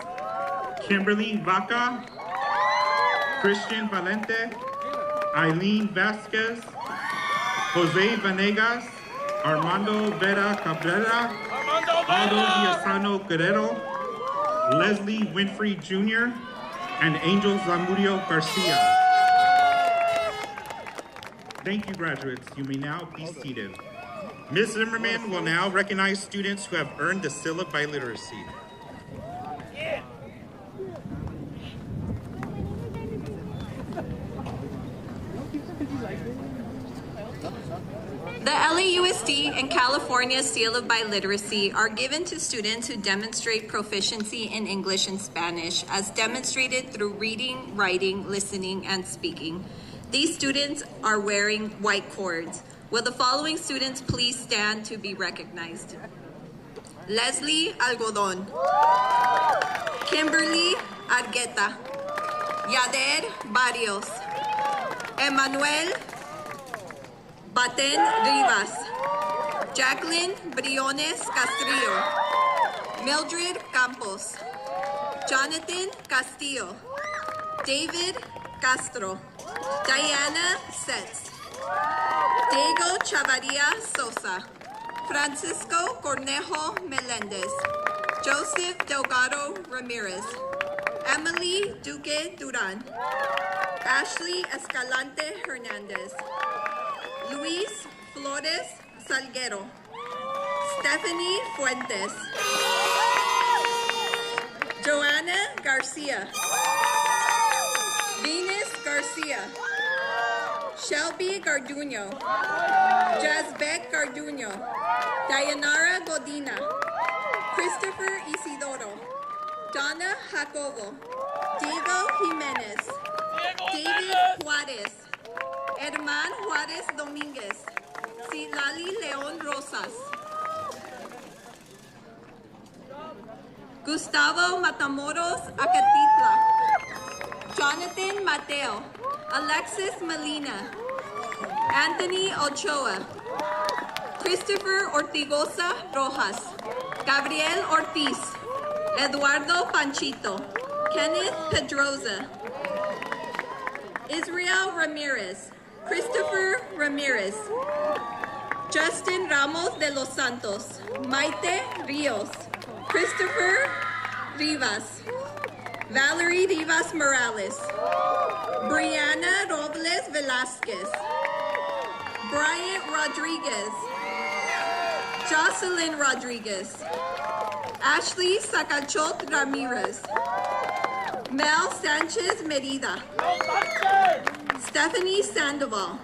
Kimberly Vaca, Christian Valente, Eileen Vasquez, Jose Vanegas, Armando Vera Cabrera, Aldo Diazano Guerrero, Leslie Winfrey Jr., and Angel Zamudio Garcia. Thank you, graduates. You may now be seated. Ms. Zimmerman will now recognize students who have earned the seal of biliteracy. The LAUSD and California Seal of Biliteracy are given to students who demonstrate proficiency in English and Spanish, as demonstrated through reading, writing, listening, and speaking. These students are wearing white cords. Will the following students please stand to be recognized? Leslie Algodon, Kimberly Argueta, Yader Barrios, Emmanuel Baten Rivas, Jacqueline Briones Castrillo, Mildred Campos, Jonathan Castillo, David Castro, Diana Setz, Diego Chavarria Sosa, Francisco Cornejo Melendez, Joseph Delgado Ramirez, Emily Duque Duran, Ashley Escalante Hernandez, Luis Flores Salguero, Stephanie Fuentes, Joanna Garcia, Venus Garcia, Shelby Garduño, Jazbek Garduño, Dayanara Godina, Christopher Isidoro, Donna Jacobo, Diego Jimenez, David Juarez, Herman Juarez Dominguez, Silali León Rosas, Gustavo Matamoros Acatitla, Jonathan Mateo, Alexis Molina, Anthony Ochoa, Christopher Ortigosa Rojas, Gabriel Ortiz, Eduardo Panchito, Kenneth Pedroza, Israel Ramirez, Christopher Ramirez, Justin Ramos de los Santos, Maite Rios, Christopher Rivas, Valerie Rivas Morales, Brianna Robles Velasquez, Bryant Rodriguez, Jocelyn Rodriguez, Ashley Sacachot Ramirez, Mel Sanchez Merida, Stephanie Sandoval,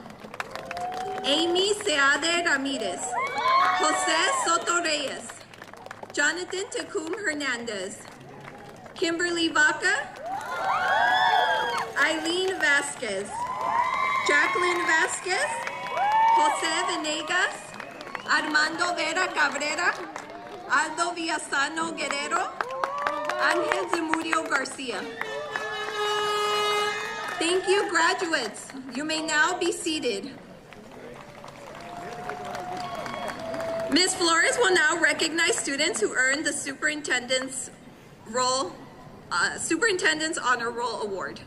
Amy Seade Ramirez, Jose Soto Reyes, Jonathan Tecum Hernandez, Kimberly Vaca, Eileen Vasquez, Jacqueline Vasquez, Jose Venegas, Armando Vera Cabrera, Aldo Villasano Guerrero, Angel Zamudio Garcia. Thank you, graduates. You may now be seated. Ms. Flores will now recognize students who earned the Superintendent's Honor Roll Award.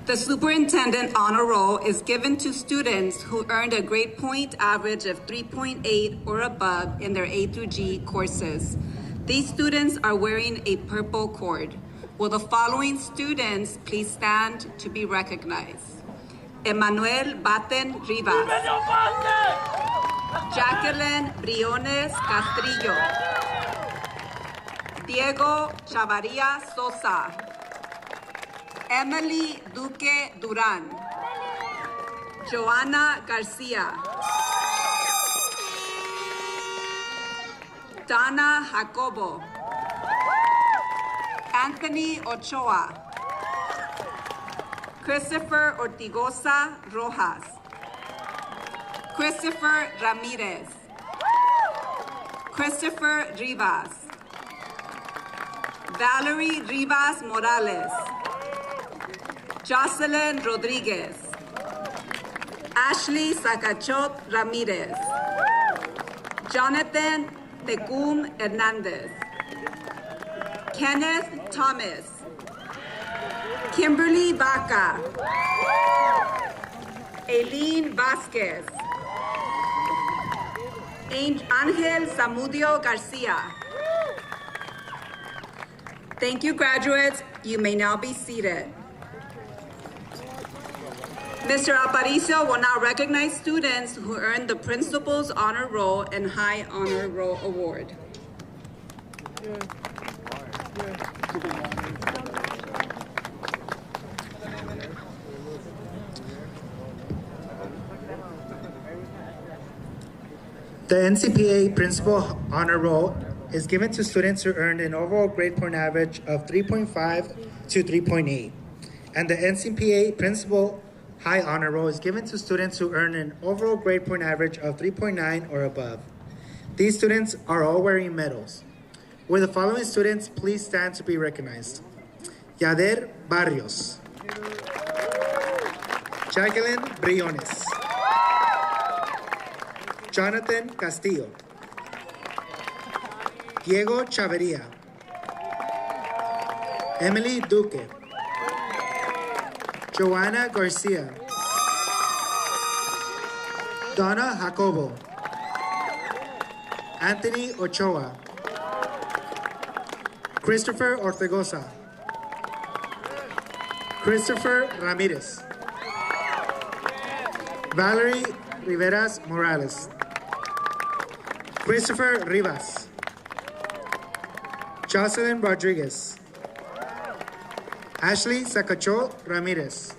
The Superintendent Honor Roll is given to students who earned a grade point average of 3.8 or above in their A through G courses. These students are wearing a purple cord. Will the following students please stand to be recognized? Emmanuel Batten Rivas, Jacqueline Briones Castrillo, Diego Chavarria Sosa, Emily Duque Duran, Joanna Garcia, Dana Jacobo, Anthony Ochoa, Christopher Ortigosa Rojas, Christopher Ramirez, Christopher Rivas, Valerie Rivas Morales, Jocelyn Rodriguez, Ashley Sacachot Ramirez, Jonathan Tecum Hernandez, Kenneth Thomas, Kimberly Vaca, Aileen Vasquez, Angel Zamudio Garcia. Thank you, graduates. You may now be seated. Mr. Aparicio will now recognize students who earned the Principal's Honor Roll and High Honor Roll Award. The NCPA Principal Honor Roll is given to students who earned an overall grade point average of 3.5 to 3.8. And the NCPA Principal High Honor Roll is given to students who earn an overall grade point average of 3.9 or above. These students are all wearing medals. Will the following students please stand to be recognized? Yader Barrios, Jacqueline Briones, Jonathan Castillo, Diego Chavarria, Emily Duque, Joanna Garcia, Donna Jacobo, Anthony Ochoa, Christopher Ortegoza, Christopher Ramirez, Valerie Riveras Morales, Christopher Rivas, Jocelyn Rodriguez, Ashley Sacachot Ramirez,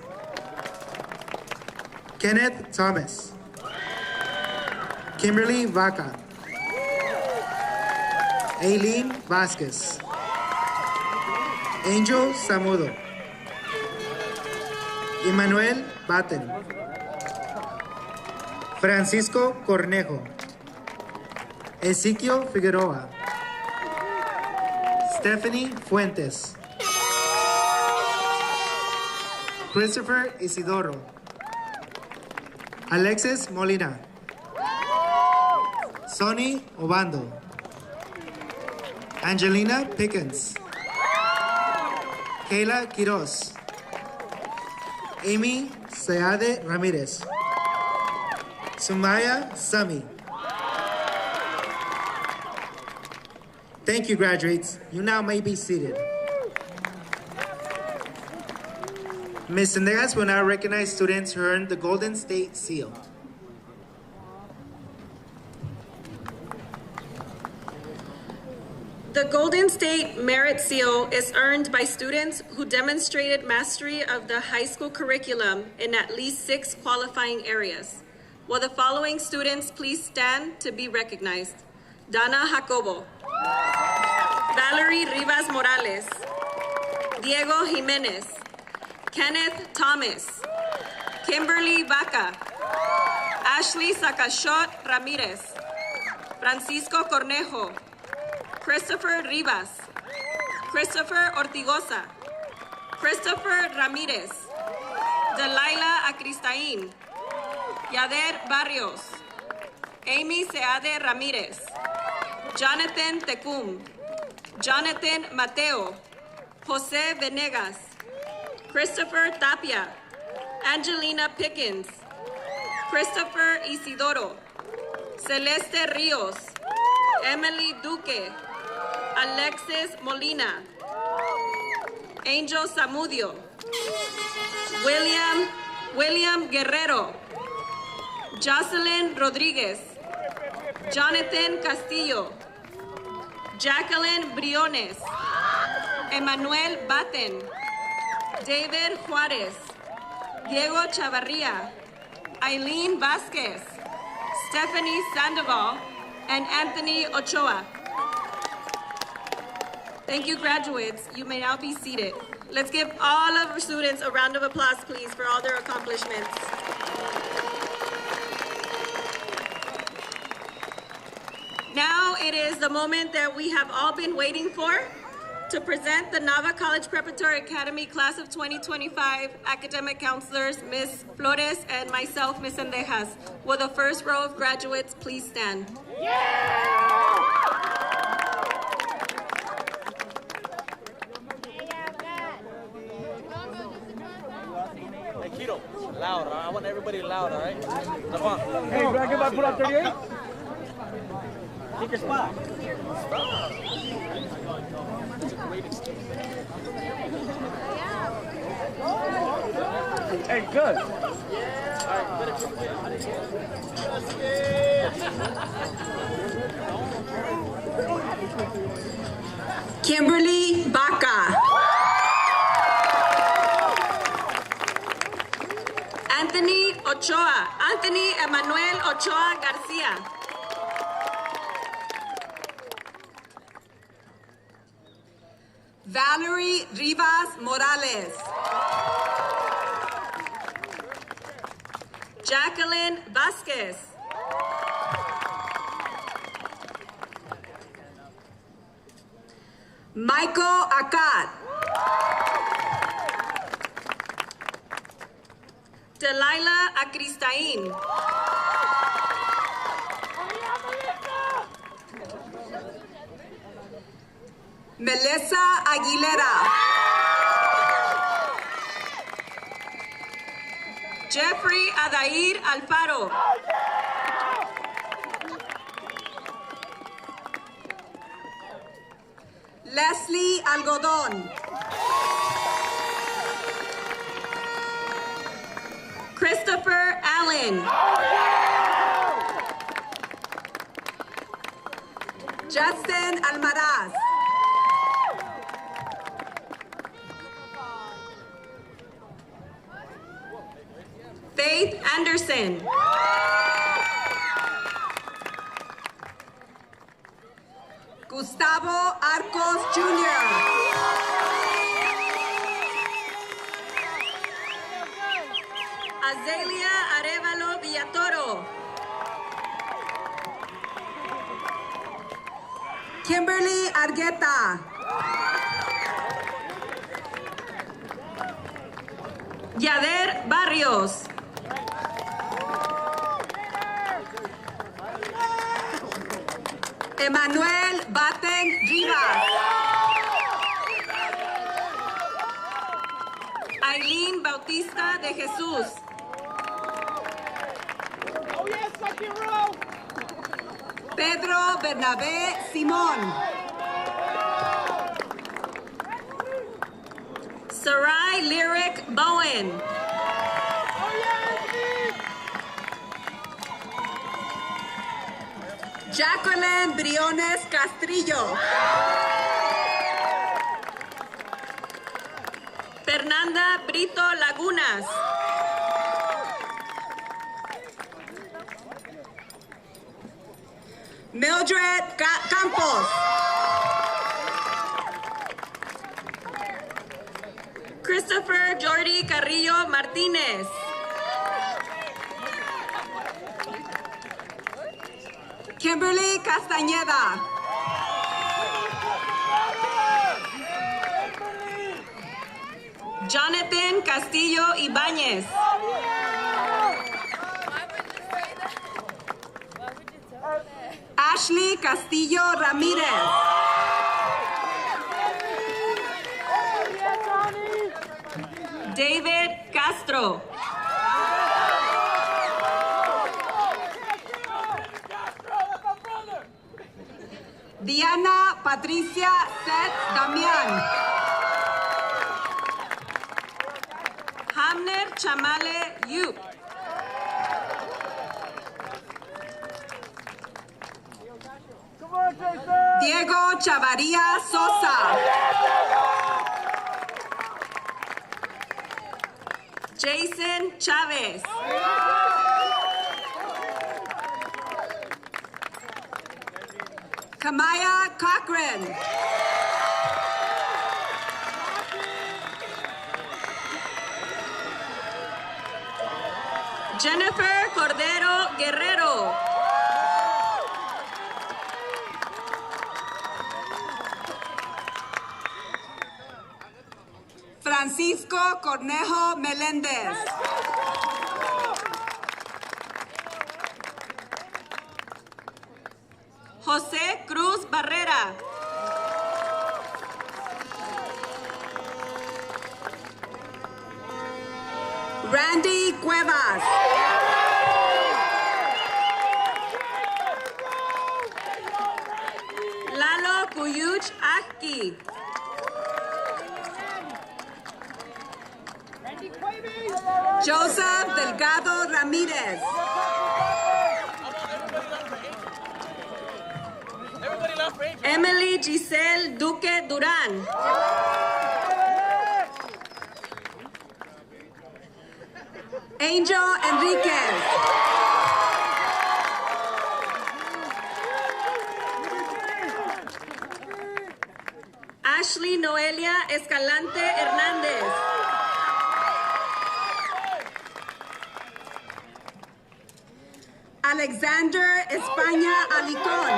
Kenneth Thomas, Kimberly Vaca, Aileen Vasquez, Angel Zamudio, Emmanuel Batten, Francisco Cornejo, Ezequiel Figueroa. Stephanie Fuentes. Christopher Isidoro. Alexis Molina. Sonny Obando. Angelina Pickens. Kayla Quiroz. Amy Seade Ramirez. Sumaya Sami. Thank you, graduates. You now may be seated. Ms. Sendejas will now recognize students who earned the Golden State Seal. The Golden State Merit Seal is earned by students who demonstrated mastery of the high school curriculum in at least 6 qualifying areas. Will the following students please stand to be recognized? Dana Jacobo, Valerie Rivas Morales, Diego Jimenez, Kenneth Thomas, Kimberly Vaca, Ashley Sacashot Ramirez, Francisco Cornejo, Christopher Rivas, Christopher Ortigosa, Christopher Ramirez, Delilah Acristain, Yader Barrios, Amy Seade Ramirez, Jonathan Tecum, Jonathan Mateo, Jose Venegas, Christopher Tapia, Angelina Pickens, Christopher Isidoro, Celeste Rios, Emily Duque, Alexis Molina, Angel Zamudio, William Guerrero, Jocelyn Rodriguez, Jonathan Castillo, Jacqueline Briones, Emmanuel Batten, David Juarez, Diego Chavarria, Eileen Vasquez, Stephanie Sandoval, and Anthony Ochoa. Thank you, graduates. You may now be seated. Let's give all of our students a round of applause, please, for all their accomplishments. Now it is the moment that we have all been waiting for, to present the Nava College Preparatory Academy Class of 2025 academic counselors, Ms. Flores and myself, Ms. Sendejas. Will the first row of graduates please stand? Hey, Keto, loud. I want everybody loud, all right? Come on. Hey, can I get my put up 38? Take your spot. Hey, good. Kimberly Baca. Anthony Ochoa, Anthony Emmanuel Ochoa Garcia. Valerie Rivas Morales. Jacqueline Vasquez. Michael Akkad. Delilah Acristain. Melissa Aguilera. Jeffrey Adair Alfaro. Leslie Algodón. Christopher Allen. Justin Almaraz. Faith Anderson. Gustavo Arcos Jr. Azelia Arevalo Villatoro. Kimberly Argueta. Yader Barrios. Emmanuel Baten Rivas. Aileen Bautista de Jesús. Pedro Bernabé Simón. Sarai Lyric Bowen. Jacqueline Briones Castrillo. Fernanda Brito Lagunas. Mildred Campos. Christopher Jordi Carrillo Martinez. Kimberly Castañeda. Jonathan Castillo Ibáñez. Ashley Castillo Ramírez. David Castro. Diana Patricia Seth Damián. Hamner Chamale Yup. Diego Chavaría Sosa. Jason Chávez. Kamaya Cochran. Jennifer Cordero Guerrero. Francisco Cornejo Meléndez. José Cruz Barrera. Randy Cuevas. Lalo Cuyuch Aki. Joseph Delgado Ramírez. Emily Giselle Duque Durán. Angel Enriquez. Ashley Noelia Escalante Hernández. Alexander España Alicón.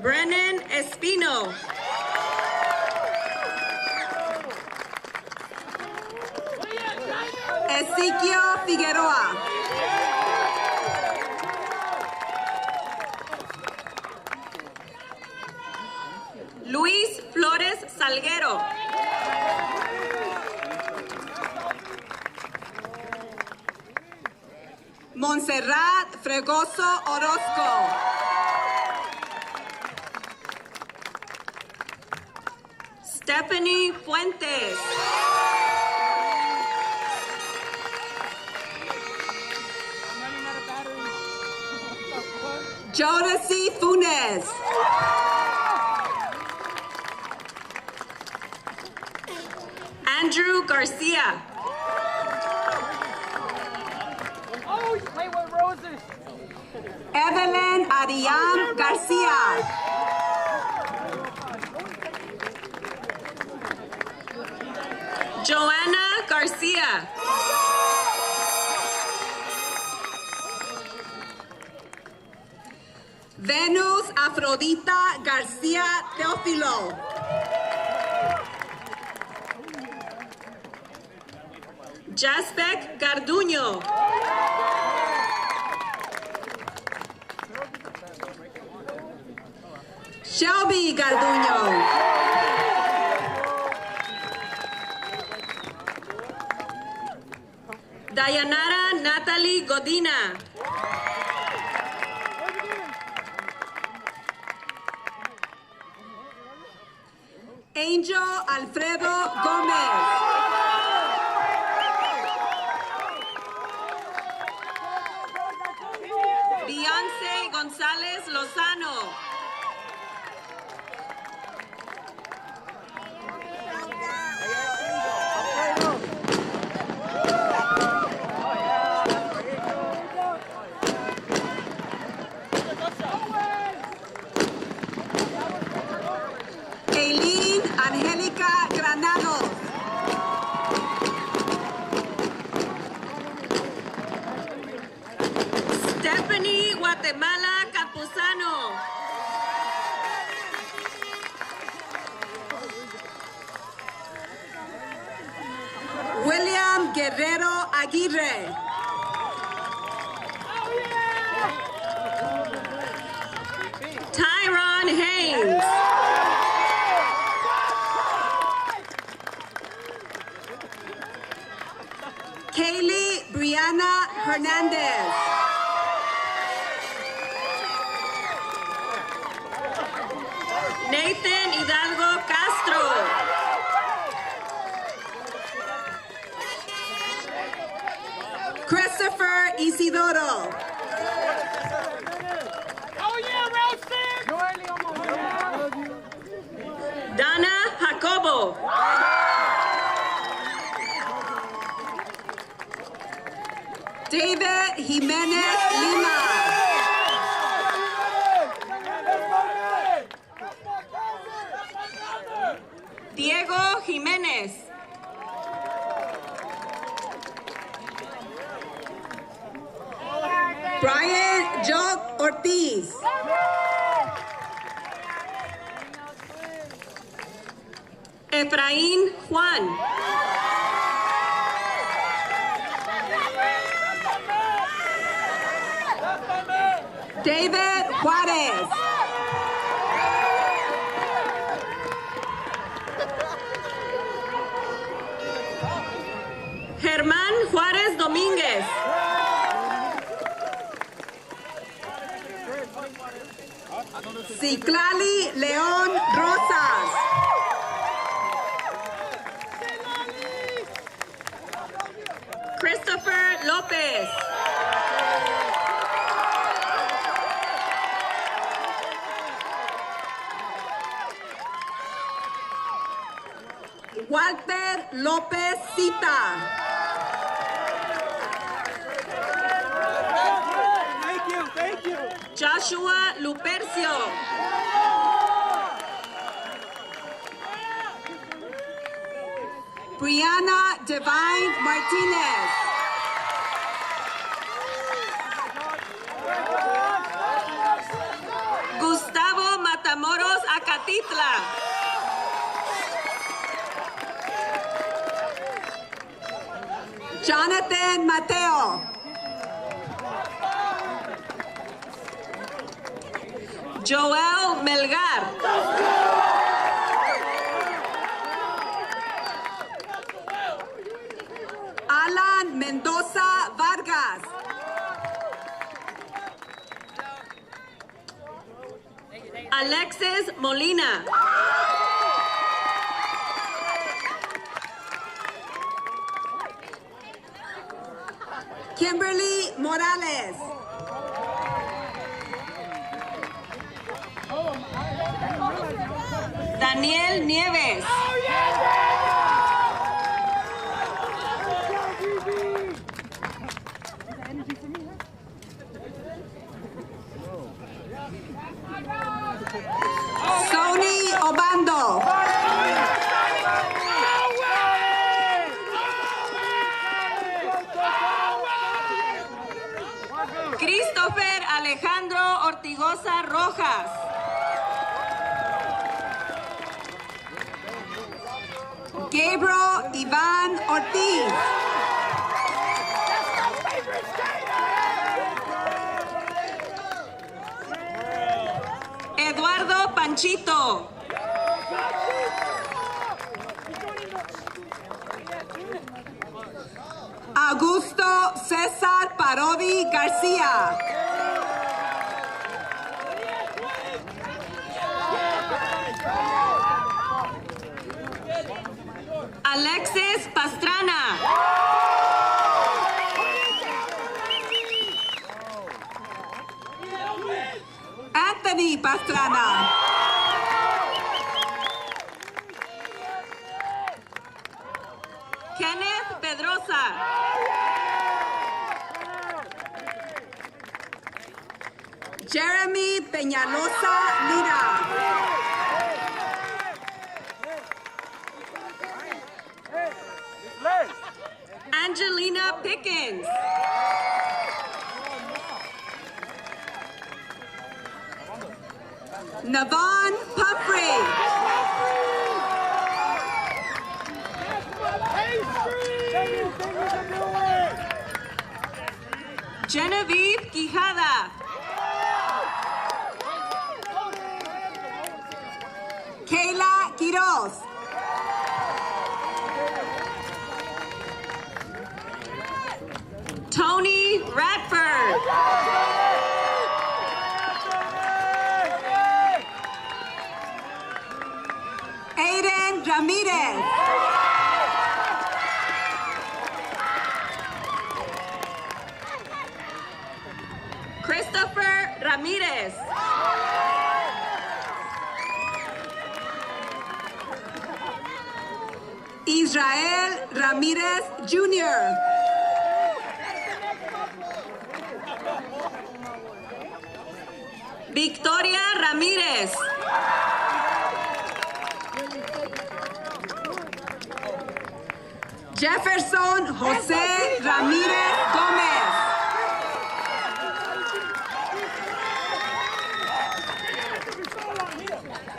Brennan Espino. Ezequiel Figueroa. Luis Flores Salguero. Montserrat Fregoso Orozco. Stephanie Fuentes. Jodeci Funes. Andrew Garcia. Evelyn Ariam Garcia. Joanna Garcia. Venus Afrodita Garcia Teofilo. Jaspek Garduño. Shelby Garduño. Dayanara Natalie Godina. Angel Alfredo Gómez. Beyoncé González Lozano. Eileen Angélica Granados. Stephanie Guatemala Campuzano. William Guerrero Aguirre. Tyron Haynes. Kaylee Brianna Hernandez. Nathan Hidalgo Castro. Christopher Isidoro. Dana Jacobo. David Jimenez Lima. Diego Jiménez. Brian Jock Ortiz. Efraín Juan. David Juárez. Germán Juárez Domínguez. Ciclali León Rosas. Christopher López. Walter López Cita. Thank you. Joshua Lupercio. Brianna Divine Martinez. Gustavo Matamoros Acatitla. Jonathan Mateo. Joel Melgar. Alan Mendoza Vargas. Alexis Molina. Kimberly Morales. Daniel Nieves. Sony Obando. Christopher Alejandro Ortigosa. Rosa Rojas. Gabriel Ivan Ortiz. Eduardo Panchito. Augusto César Parodi García. Alexis Pastrana. Anthony Pastrana. Kenneth Pedrosa. Jeremy Peñalosa Lira. Angelina Pickens. Navon Pumphrey. Genevieve Quijada. Kayla Quiroz. Tony Radford. Aiden Ramirez. Christopher Ramirez. Israel Ramirez Jr. Victoria Ramirez. Jefferson Jose Ramirez Gomez.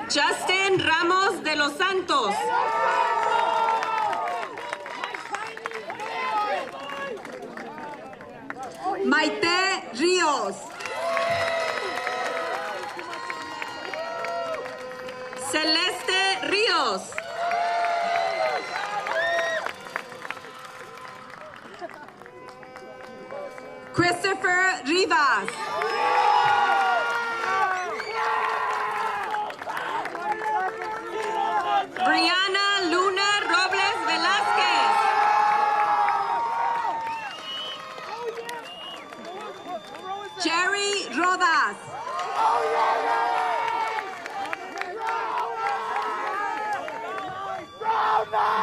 Justin Ramos de los Santos. Maite Ríos. Celeste Ríos. Christopher Rivas. Brianna Luna Robles Velázquez. Jerry Rodas.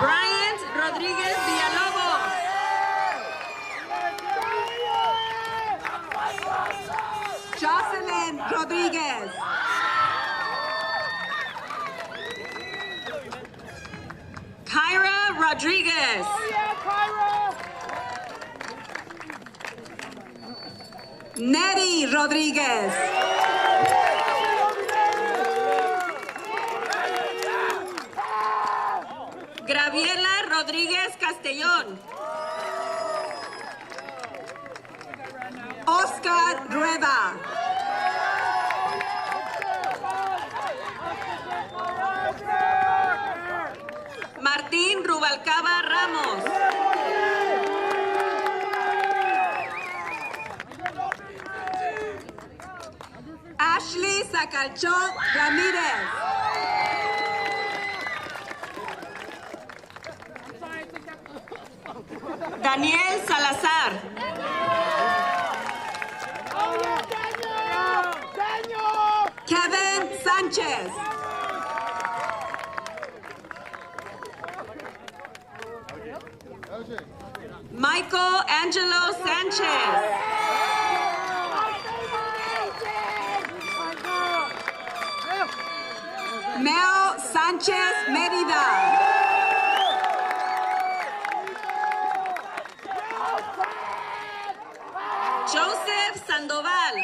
Bryant Rodríguez Villalobos. Jocelyn Rodríguez. Kyra Rodriguez. Nettie Rodríguez. Graviela Rodríguez Castellón. Oscar Rueda. Martín Rubalcaba Ramos. Ashley Sacalchón Ramírez. Daniel Salazar. Kevin Sánchez. Michael Angelo Sanchez. Mel Sánchez Mérida. Joseph Sandoval.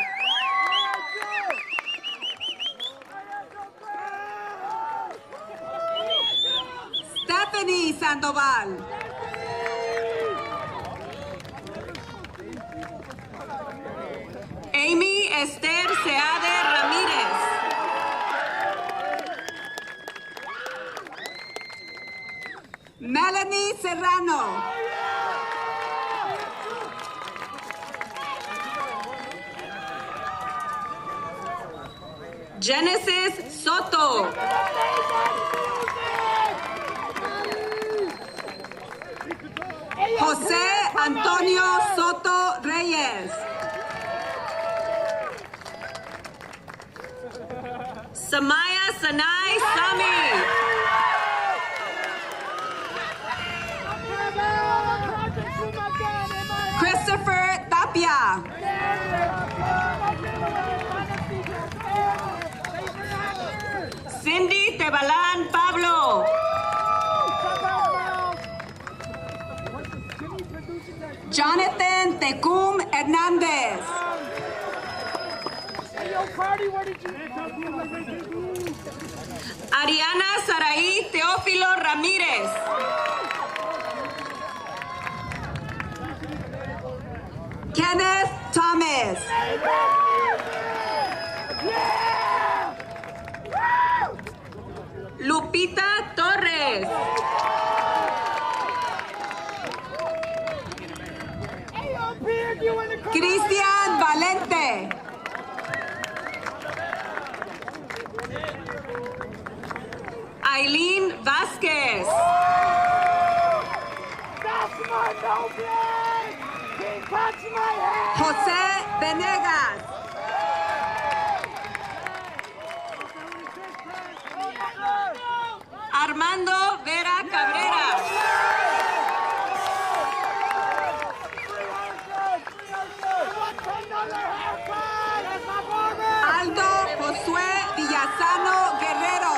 Stephanie Sandoval. Amy Esther Seade Ramírez. Melanie Serrano. Genesis Soto. José Antonio Soto Reyes. Samaya Sanai Sami. Christopher Tapia. Cindy Tebalan Pablo. Jonathan Tecum Hernandez. Ariana Saraí Teófilo Ramírez. Kenneth Thomas. Lupita Torres. Cristian Valente. Aileen Vázquez. José Venegas. Armando Vera Cabrera. Aldo Josué Villazano Guerrero.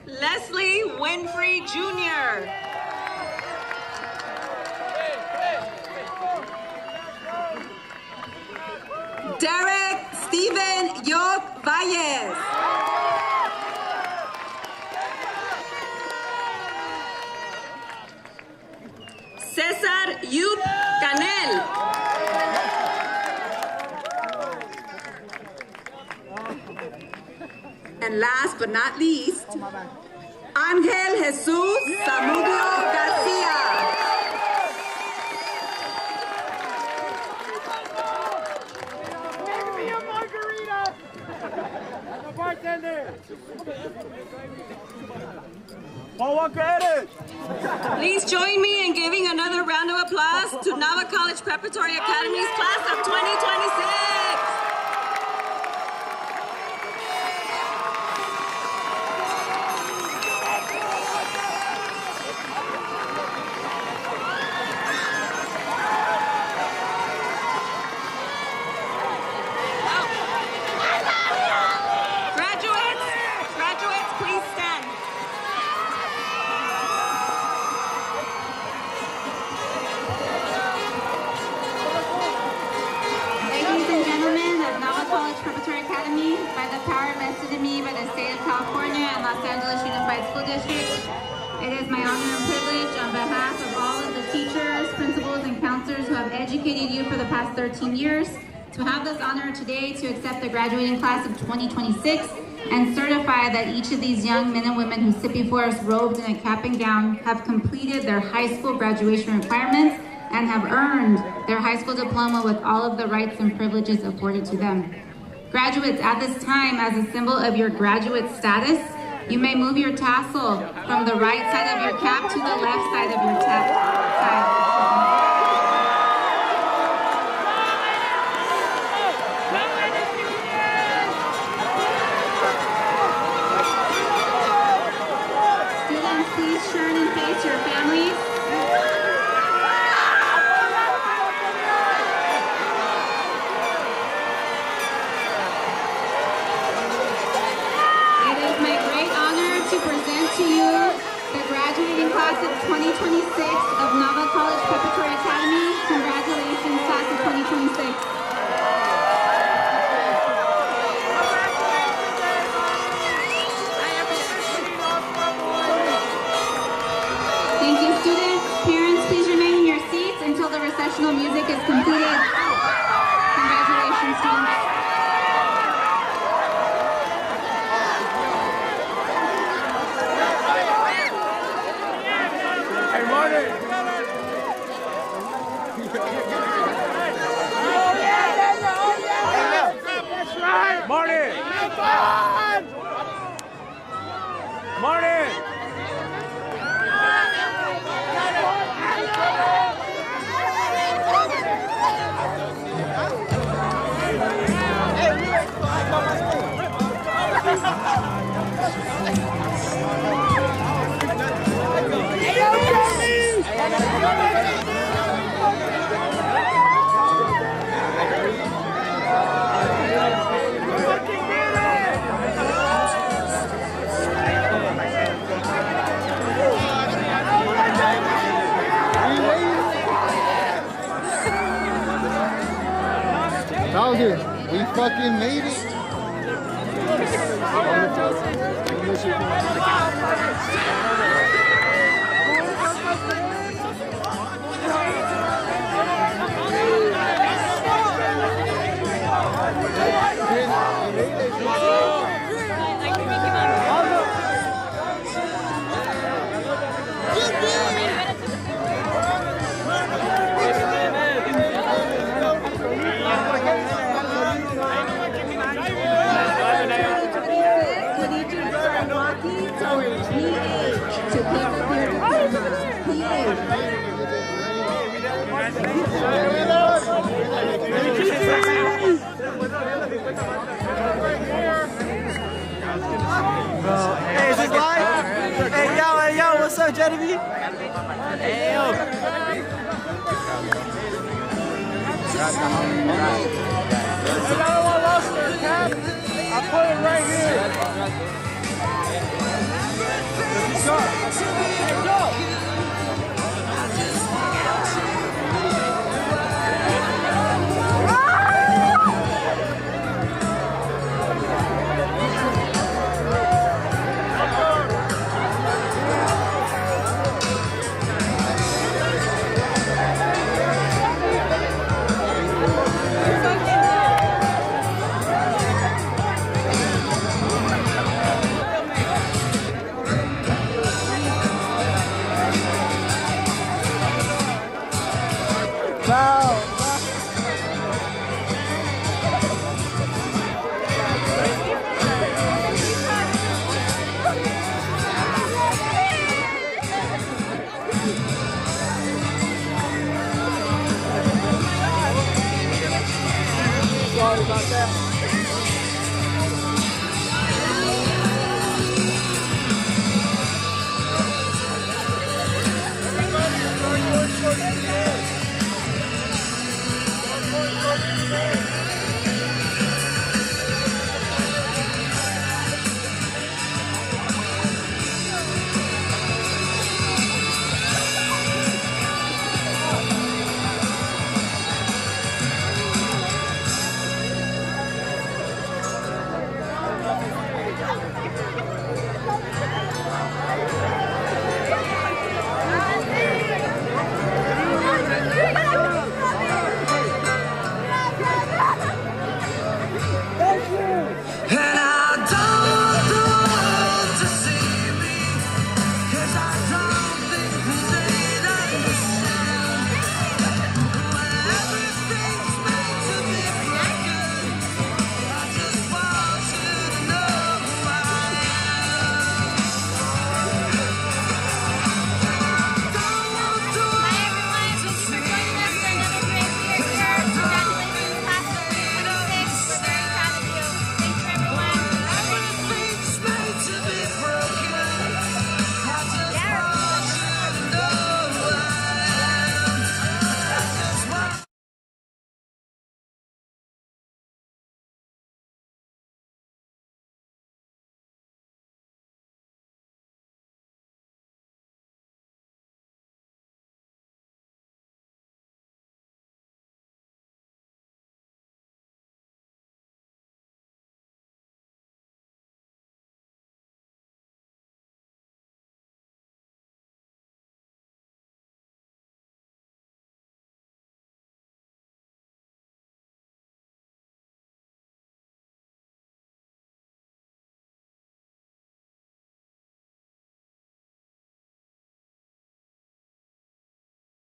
Leslie Winfrey Jr. Derek Steven York Valles. César Yup Canel. And last but not least, Ángel Jesús Zamudio Garcia. Please join me in giving another round of applause to Nava College Preparatory Academy's class of 2026. Graduates, please stand. Ladies and gentlemen of Nava College Preparatory Academy, by the power vested in me by the state of California and Los Angeles Unified School District, it is my honor and privilege on behalf of all of the teachers, principals, and counselors who have educated you for the past 13 years to have this honor today to accept the graduating class of 2026 and certify that each of these young men and women who sit before us robed in a cap and gown have completed their high school graduation requirements and have earned their high school diploma with all of the rights and privileges afforded to them. Graduates, at this time, as a symbol of your graduate status, you may move your tassel from the right side of your cap to the left side of your side. Please turn and face your families. It is my great honor to present to you the graduating class of 2026 of Nava College Preparatory Academy. Congratulations, class of 2026. Louder. We fucking made it. Hey, is this live? Hey, yo, what's up, Genevieve? Hey, yo. Another one lost their cap. I put it right here. Let's go. Sorry about that. Everybody,